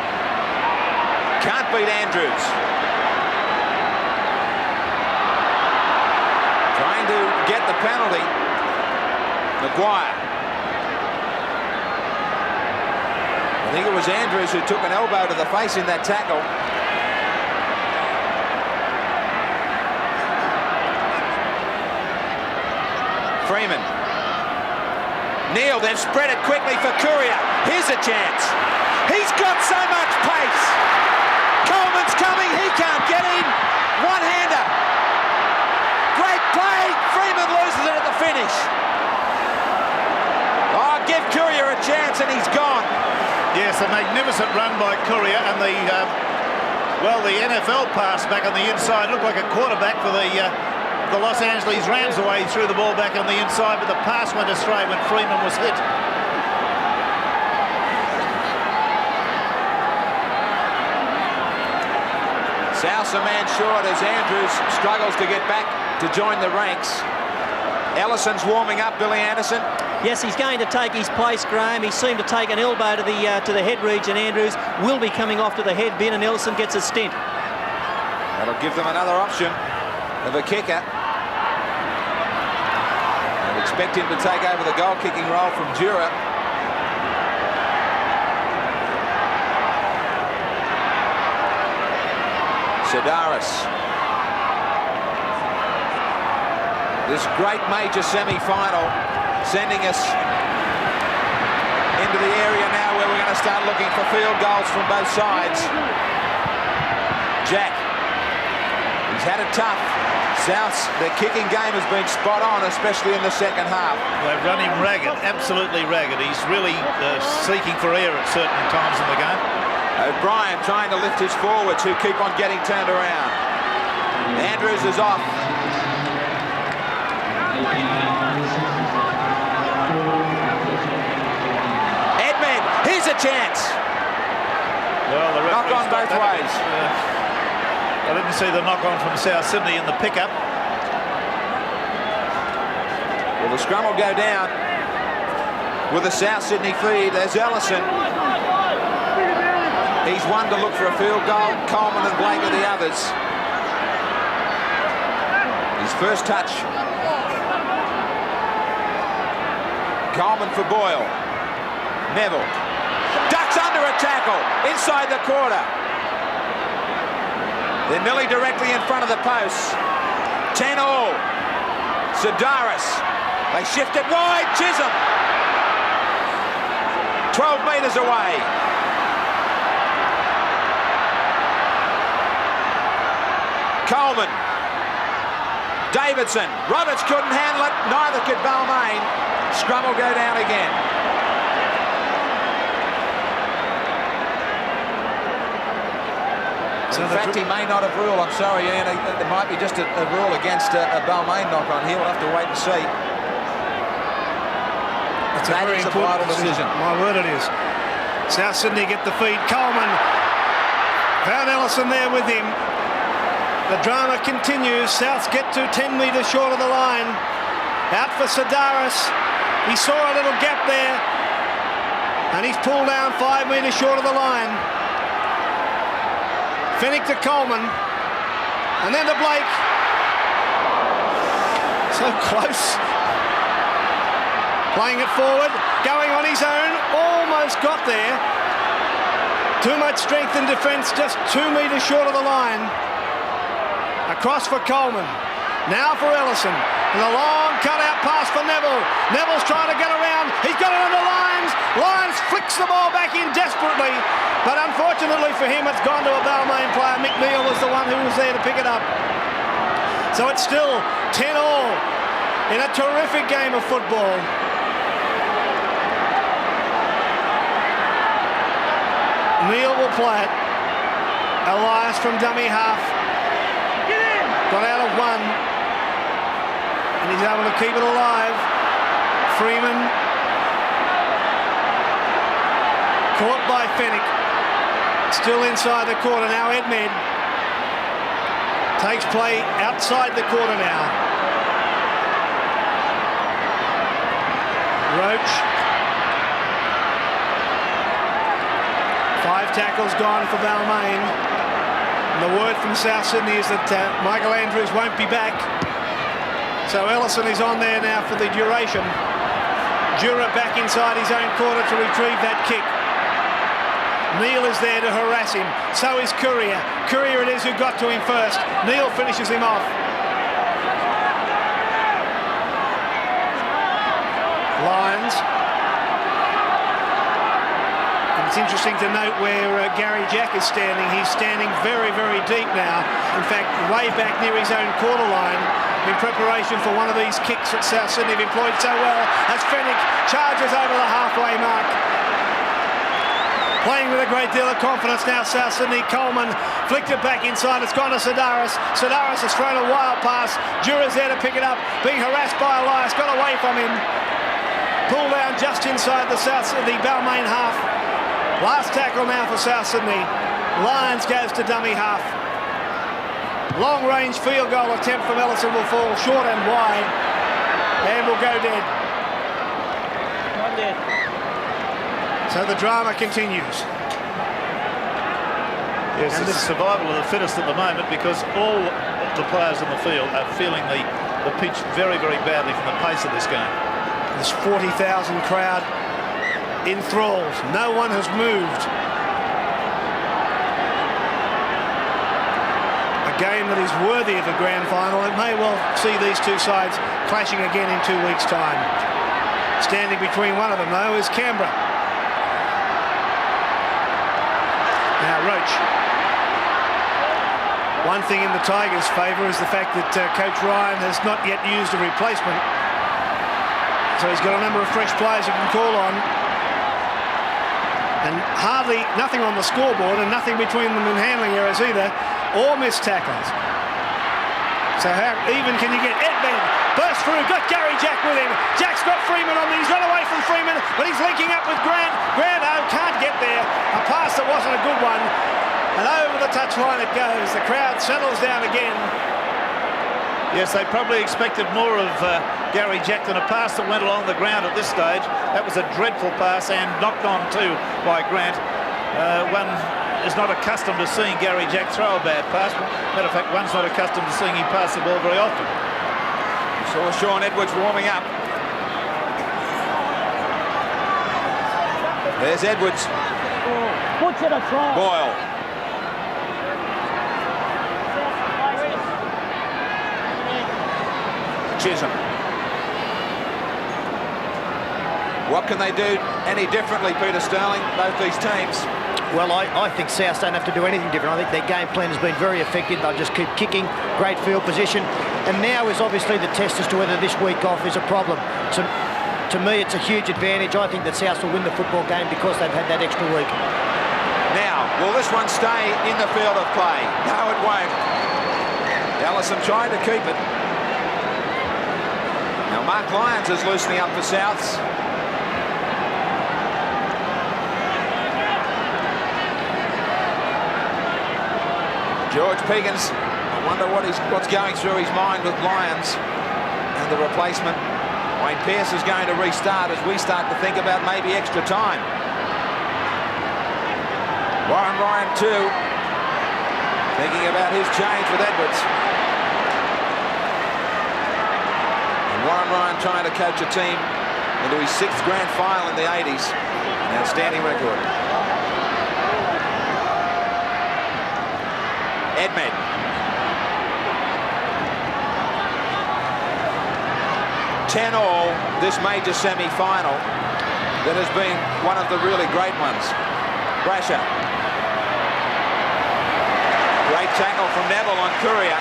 can't beat Andrews. Trying to get the penalty. Maguire. I think it was Andrews who took an elbow to the face in that tackle. Freeman. Neal, they've spread it quickly for Courier. Here's a chance. He's got so much pace. Coleman's coming. He can't get in. One-hander. Great play. Freeman loses it at the finish. Oh, give Courier a chance and he's gone. Yes, a magnificent run by Courier, and the NFL pass back on the inside looked like a quarterback for the Los Angeles Rams, the way he threw the ball back on the inside, but the pass went astray when Freeman was hit. South's a man short as Andrews struggles to get back to join the ranks. Ellison's warming up, Billy Anderson. Yes, he's going to take his place, Graham. He seemed to take an elbow to the head region. Andrews will be coming off to the head bin, and Ellison gets a stint. That'll give them another option of a kicker. I'd expect him to take over the goal-kicking role from Dura. Sedaris. This great major semi-final sending us into the area now where we're going to start looking for field goals from both sides. Jack. He's had it tough. South's, their kicking game has been spot on, especially in the second half. They've run him ragged, absolutely ragged. He's really seeking for air at certain times in the game. O'Brien trying to lift his forwards who keep on getting turned around. Andrews is off. Edmund, here's a chance. Well, the knock on both ways. I didn't see the knock on from South Sydney in the pickup. Well, the scrum will go down with a South Sydney feed. There's Ellison. He's one to look for a field goal. Coleman and Blake are the others. His first touch. Coleman for Boyle. Neville. Ducks under a tackle. Inside the quarter. They're nearly directly in front of the posts. 10-all. Sedaris. They shift it wide. Chisholm. 12 metres away. Coleman. Davidson. Roberts couldn't handle it. Neither could Balmain. Scrum will go down again. In fact, he may not have ruled. I'm sorry, Ian. There might be just a rule against a Balmain knock-on here. We'll have to wait and see. That is a vital decision. My word, it is. South Sydney get the feed. Coleman found Ellison there with him. The drama continues. Souths get to 10 metres short of the line. Out for Sedaris. He saw a little gap there, and he's pulled down 5 metres short of the line. Fennick to Coleman, and then to Blake. So close. Playing it forward, going on his own, almost got there. Too much strength in defence, just 2 metres short of the line. Across for Coleman, now for Ellison, and a long cut-out pass for Neville. Neville's trying to get around, he's got it under Lyons. Lyons flicks the ball back in desperately, but unfortunately for him, it's gone to a Balmain player. Mick Neal was the one who was there to pick it up. So it's still 10-all. in a terrific game of football. Neil will play it. Elias from dummy half. Got out of one. And he's able to keep it alive. Freeman. Caught by Fennick. Still inside the quarter now. Edmed takes play outside the quarter now. Roach. 5 tackles gone for Balmain. And the word from South Sydney is that Michael Andrews won't be back. So Ellison is on there now for the duration. Jura back inside his own quarter to retrieve that kick. Neil is there to harass him. So is Courier. Courier it is who got to him first. Neil finishes him off. Lions. And it's interesting to note where Gary Jack is standing. He's standing very, very deep now. In fact, way back near his own quarter line in preparation for one of these kicks that South Sydney have employed so well as Fennick charges over the halfway mark. Playing with a great deal of confidence now, South Sydney. Coleman flicked it back inside. It's gone to Sidaris. Sidaris has thrown a wild pass. Jura's there to pick it up. Being harassed by Elias. Got away from him. Pulled down just inside the Balmain half. Last tackle now for South Sydney. Lions goes to dummy half. Long range field goal attempt from Ellison will fall short and wide. And will go dead. Not dead. So the drama continues. Yes, it's the survival of the fittest at the moment because all the players on the field are feeling the pitch very, very badly from the pace of this game. This 40,000 crowd enthralled. No one has moved. A game that is worthy of a grand final. It may well see these two sides clashing again in 2 weeks' time. Standing between one of them, though, is Canberra. Now, Roach. One thing in the Tigers' favour is the fact that Coach Ryan has not yet used a replacement. So he's got a number of fresh players he can call on. And nothing on the scoreboard and nothing between them in handling errors either, or missed tackles. So how even can you get? Edmed burst through, got Gary Jack with him. Jack's got Freeman on him. He's run away from Freeman, but he's linking up with Grant. Grant, can't get there. A pass that wasn't a good one. And over the touchline it goes. The crowd settles down again. Yes, they probably expected more of Gary Jack than a pass that went along the ground at this stage. That was a dreadful pass and knocked on too by Grant. One is not accustomed to seeing Gary Jack throw a bad pass. Matter of fact, one's not accustomed to seeing him pass the ball very often. Saw Sean Edwards warming up. There's Edwards. Boyle. Chisholm. What can they do any differently, Peter Sterling, both these teams? Well, I think South don't have to do anything different. I think their game plan has been very effective. They'll just keep kicking, great field position. And now is obviously the test as to whether this week off is a problem. So, to me, it's a huge advantage. I think that South will win the football game because they've had that extra week. Now, will this one stay in the field of play? No, it won't. Ellison trying to keep it. Now, Mark Lyons is loosening up for Souths. George Piggins, I wonder what's going through his mind with Lyons and the replacement. Wayne Pearce is going to restart as we start to think about maybe extra time. Warren Ryan too, thinking about his change with Edwards. And Warren Ryan trying to coach a team into his 6th grand final in the 80s. An outstanding record. Edmed. All this major semi-final that has been one of the really great ones. Brasher. Great tackle from Neville on Courier.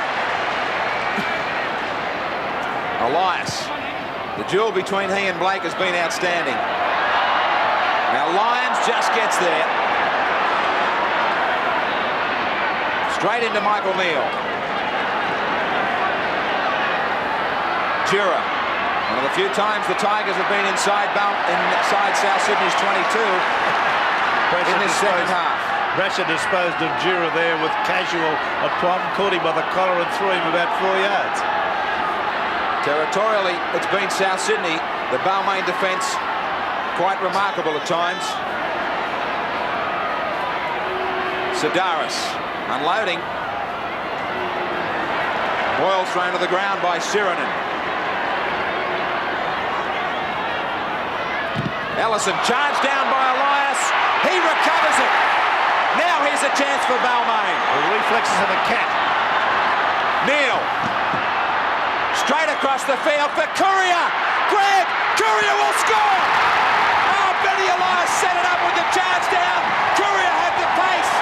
Elias. The duel between he and Blake has been outstanding. Now Lyons just gets there. Straight into Michael Neal. Jura. One of the few times the Tigers have been inside South Sydney's 22 in this second half. Brasher disposed of Jura there with casual aplomb, caught him by the collar and threw him about 4 yards. Territorially, it's been South Sydney. The Balmain defence quite remarkable at times. Sidaris unloading. Boyle thrown to the ground by Sirinen. Ellison charged down by Elias. He recovers it. Now here's a chance for Balmain. The reflexes of a cat. Neal. Straight across the field for Courier. Greg, Courier will score. Oh, Benny Elias set it up with the charge down. Courier had the pace.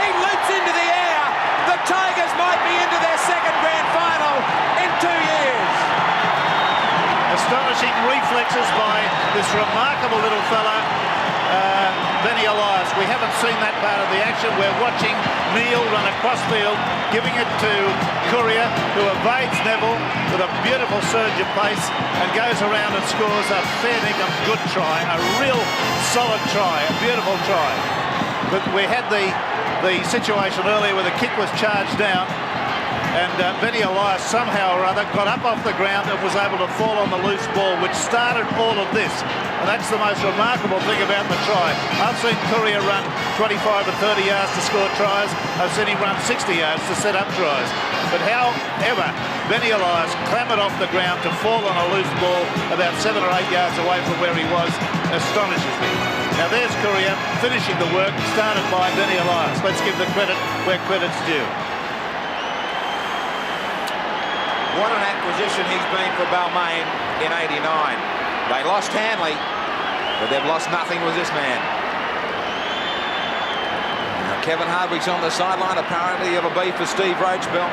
He leaps into the air. The Tigers might be into their second grand final in 2 years. Astonishing reflexes by this remarkable little fella, Benny Elias. We haven't seen that part of the action. We're watching Neal run across field, giving it to Courier, who evades Neville with a beautiful surge of pace and goes around and scores a fair dinkum good try, a real solid try, a beautiful try. But we had the situation earlier where the kick was charged down, and Benny Elias somehow or other got up off the ground and was able to fall on the loose ball, which started all of this. And that's the most remarkable thing about the try. I've seen Courier run 25 and 30 yards to score tries. I've seen him run 60 yards to set up tries. But however, Benny Elias clambered off the ground to fall on a loose ball about 7 or 8 yards away from where he was astonishes me. Now there's Courier finishing the work started by Benny Elias. Let's give the credit where credit's due. What an acquisition he's been for Balmain in '89. They lost Hanley, but they've lost nothing with this man. Now Kevin Hardwick's on the sideline. Apparently you have a beef for Steve Roach, Bill.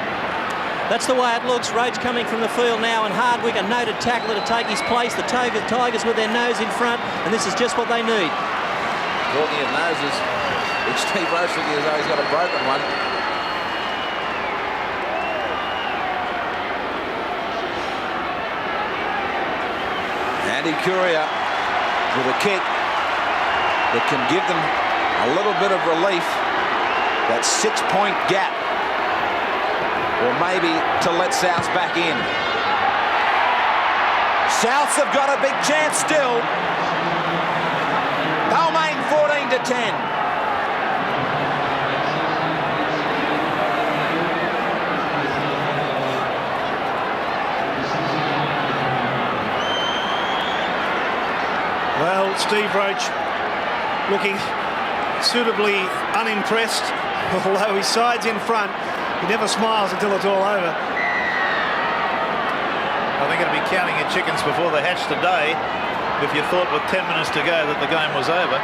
That's the way it looks. Roach coming from the field now, and Hardwick, a noted tackler to take his place. The Tigers with their nose in front, and this is just what they need. Talking of noses, it's Steve Roach looking as though he's got a broken one. Andy Courier with a kick that can give them a little bit of relief. That 6-point gap, or maybe to let South back in. Souths have got a big chance still. Balmain 14-10. Well, Steve Roach looking suitably unimpressed, although his side's in front. He never smiles until it's all over. I think it'll be counting your chickens before they hatch today if you thought with 10 minutes to go that the game was over.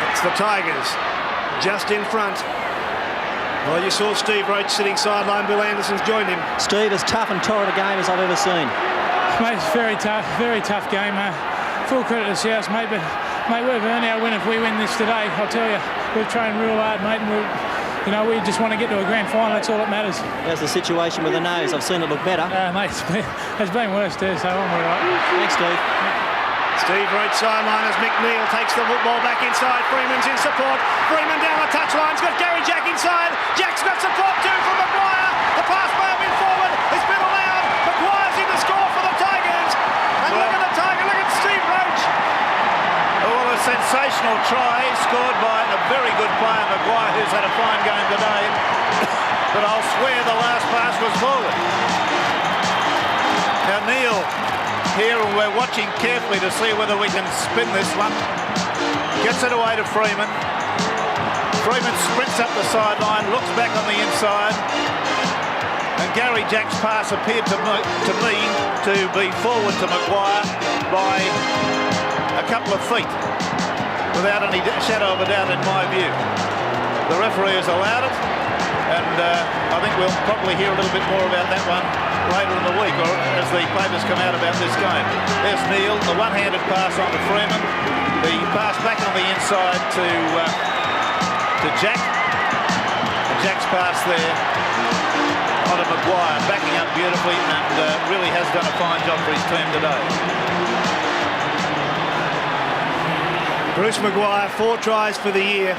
It's the Tigers just in front. Well, you saw Steve Roach sitting sideline. Bill Anderson's joined him. Steve, as tough and torrid a game as I've ever seen. Mate, it's very tough game. Full credit to South, mate, but mate, we've earned our win if we win this today. I'll tell you, we've trained real hard, mate, and we just want to get to a grand final. That's all that matters. How's the situation with the nose? I've seen it look better. Mate, it's been worse too, so I'm all right. Thanks, Steve. Steve Roach sideline as Mick Neal takes the football back inside. Freeman's in support. Freeman down the touchline's got Gary Jack inside. Jack's got support too from Maguire. The pass may have been forward. It's been allowed. Maguire's in the score for the Tigers. And look at the Tiger. Look at Steve Roach. Oh, a sensational try scored by a very good player, Maguire, who's had a fine game today. But I'll swear the last pass was forward. Now Neal here, and we're watching carefully to see whether we can spin this one. Gets it away to Freeman. Freeman sprints up the sideline, looks back on the inside. And Gary Jack's pass appeared to me to be forward to Maguire by a couple of feet, without any shadow of a doubt in my view. The referee has allowed it, And I think we'll probably hear a little bit more about that one later in the week, or as the papers come out about this game. There's Neil, the one-handed pass on to Freeman, the pass back on the inside to Jack. And Jack's pass there onto Maguire, backing up beautifully, and really has done a fine job for his team today. Bruce Maguire, 4 tries for the year.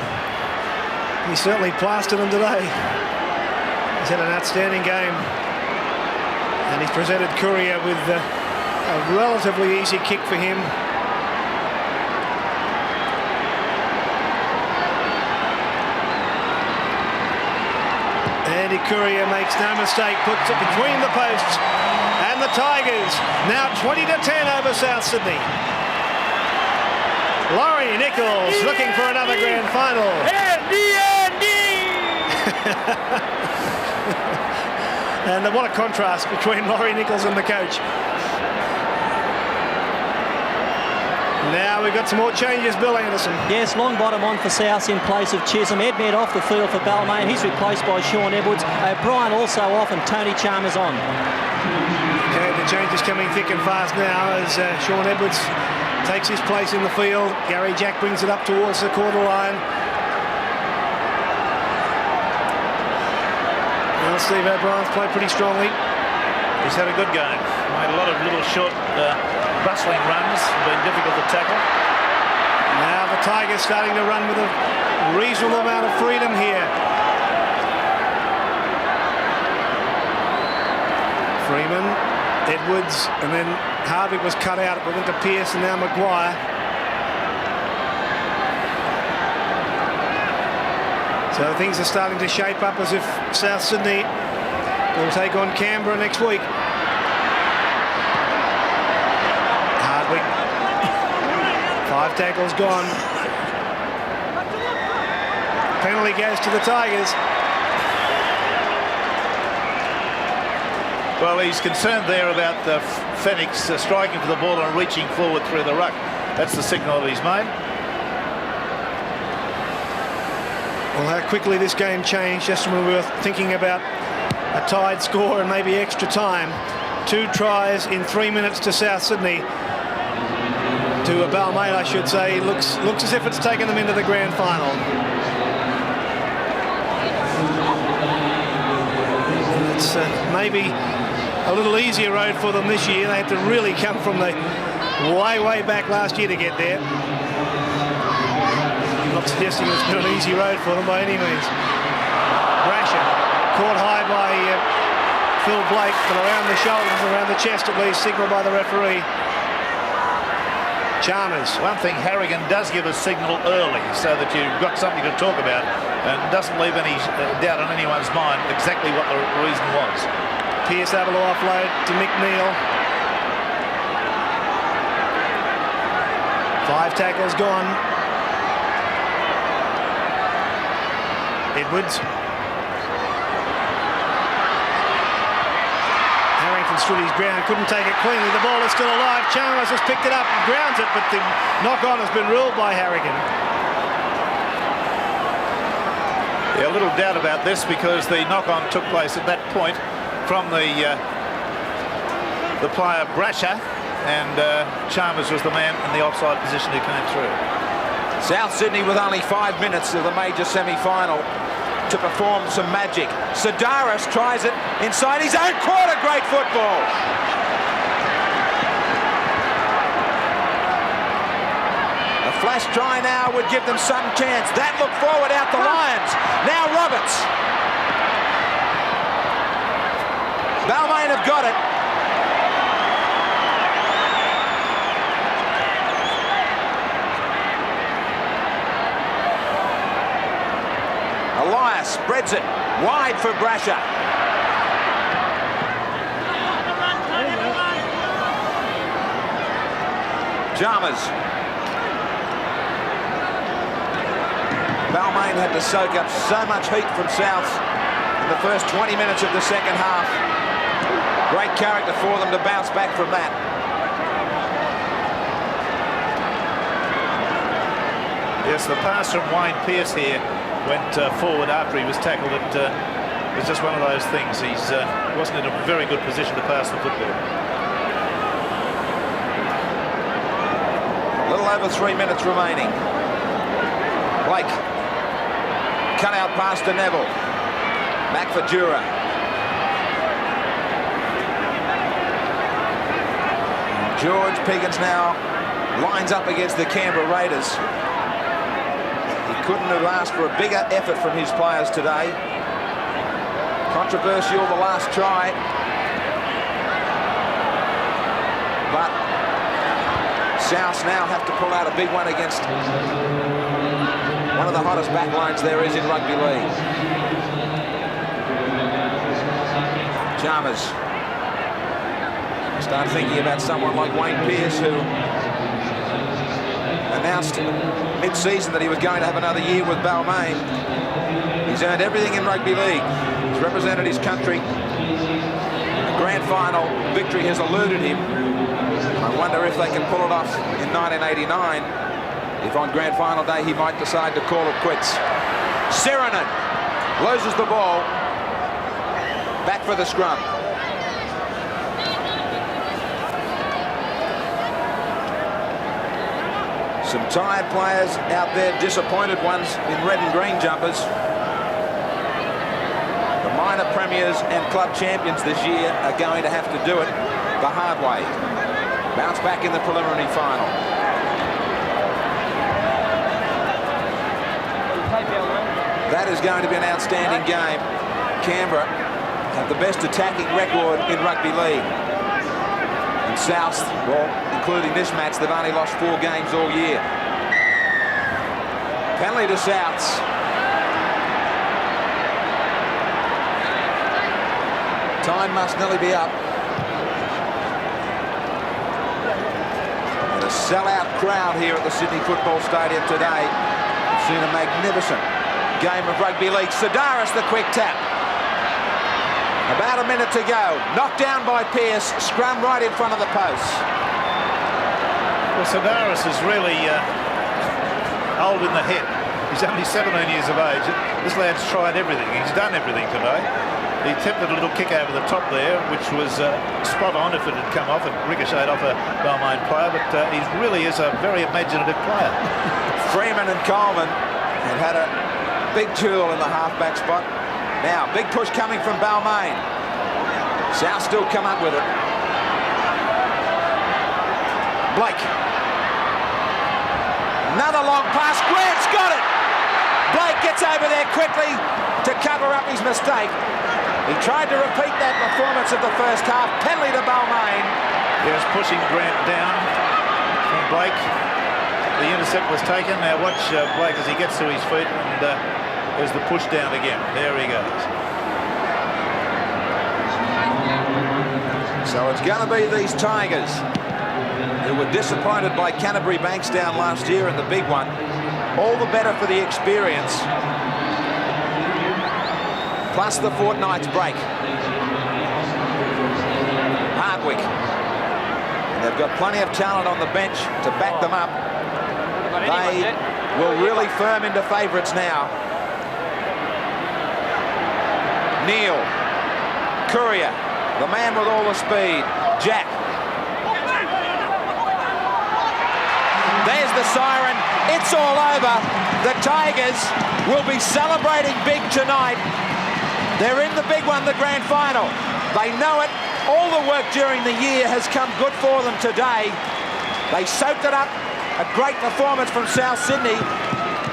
He certainly plastered them today. He's had an outstanding game. And he's presented Courier with a relatively easy kick for him. Andy Courier makes no mistake, puts it between the posts. And the Tigers now 20-10 over South Sydney. Laurie Nichols looking for another grand final. And what a contrast between Laurie Nichols and the coach. Now we've got some more changes, Bill Anderson. Yes, Longbottom on for South in place of Chisholm. Edmed off the field for Balmain. He's replaced by Sean Edwards. O'Brien also off, and Tony Chalmers on. Okay, the change is coming thick and fast now as Sean Edwards takes his place in the field. Gary Jack brings it up towards the quarter line. Well, Steve O'Brien's played pretty strongly. He's had a good game. Made a lot of little short bustling runs, been difficult to tackle. Now the Tigers starting to run with a reasonable amount of freedom here. Freeman, Edwards, and then Harvey was cut out. It went to Pearce and now Maguire. So things are starting to shape up as if South Sydney will take on Canberra next week. Hardwick. 5 tackles gone. Penalty goes to the Tigers. Well, he's concerned there about the Phoenix striking for the ball and reaching forward through the ruck. That's the signal that he's made. Well, how quickly this game changed just when we were thinking about a tied score and maybe extra time. 2 tries in 3 minutes to South Sydney. To a Balmain, I should say. Looks as if it's taken them into the grand final. It's maybe a little easier road for them this year. They had to really come from the way back last year to get there. Not suggesting it's been an easy road for them by any means. Brasher caught high by Phil Blake, but around the shoulders, around the chest at least, signalled by the referee. Chalmers. One thing, Harrigan does give a signal early so that you've got something to talk about and doesn't leave any doubt on anyone's mind exactly what the reason was. Pearce able to offload to McNeil. 5 tackles gone. Edwards. Harrington stood his ground, couldn't take it cleanly. The ball is still alive. Chalmers has picked it up and grounds it, but the knock-on has been ruled by Harrigan. Yeah, a little doubt about this because the knock-on took place at that point from the player Brasher, and Chalmers was the man in the offside position who came through. South Sydney with only 5 minutes of the major semi-final to perform some magic. Sedaris tries it inside his own quarter. Great football. A flash try now would give them some chance. That look forward out the Lions. Now Roberts. Balmain have got it. Elias spreads it wide for Brasher. Chalmers. Balmain had to soak up so much heat from South in the first 20 minutes of the second half. Great character for them to bounce back from that. Yes, the pass from Wayne Pearce here went forward after he was tackled at was just one of those things. He wasn't in a very good position to pass the football. A little over 3 minutes remaining. Blake. Cut out pass to Neville. Back for Dura. George Piggins now lines up against the Canberra Raiders. He couldn't have asked for a bigger effort from his players today. Controversial, the last try. But South now have to pull out a big one against one of the hottest back lines there is in rugby league. Chalmers. Start thinking about someone like Wayne Pearce, who announced mid-season that he was going to have another year with Balmain. He's earned everything in rugby league. He's represented his country. The grand final victory has eluded him. I wonder if they can pull it off in 1989. If on grand final day he might decide to call it quits. Sirenen loses the ball. Back for the scrum. Some tired players out there, disappointed ones in red and green jumpers. The minor premiers and club champions this year are going to have to do it the hard way. Bounce back in the preliminary final. That is going to be an outstanding game. Canberra have the best attacking record in rugby league. And South, well, including this match, they've only lost 4 games all year. Penalty to Souths. Time must nearly be up. And a sellout crowd here at the Sydney Football Stadium today. We've seen a magnificent game of rugby league. Sedaris, the quick tap. About a minute to go. Knocked down by Pearce. Scrum right in front of the post. Well, Sedaris is really old in the head. He's only 17 years of age. This lad's tried everything. He's done everything today. He attempted a little kick over the top there, which was spot on if it had come off. It ricocheted off a Balmain player, but he really is a very imaginative player. Freeman and Coleman have had a big tool in the half-back spot. Now, big push coming from Balmain. South still come up with it. Blake. Another long pass. Grant's got it. Blake gets over there quickly to cover up his mistake. He tried to repeat that performance of the first half. Penalty to Balmain. He was pushing Grant down from Blake. The intercept was taken. Now watch Blake as he gets to his feet, and there's the push down again. There he goes. So it's going to be these Tigers who were disappointed by Canterbury Bankstown last year in the big one. All the better for the experience. Plus the fortnight's break. Hardwick. And they've got plenty of talent on the bench to back them up. They will really firm into favourites now. Neil. Courier. The man with all the speed. Jack. There's the siren. It's all over. The Tigers will be celebrating big tonight. They're in the big one, the grand final. They know it. All the work during the year has come good for them today. They soaked it up. A great performance from South Sydney.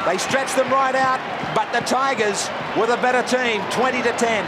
They stretched them right out, but the Tigers were the better team, 20-10.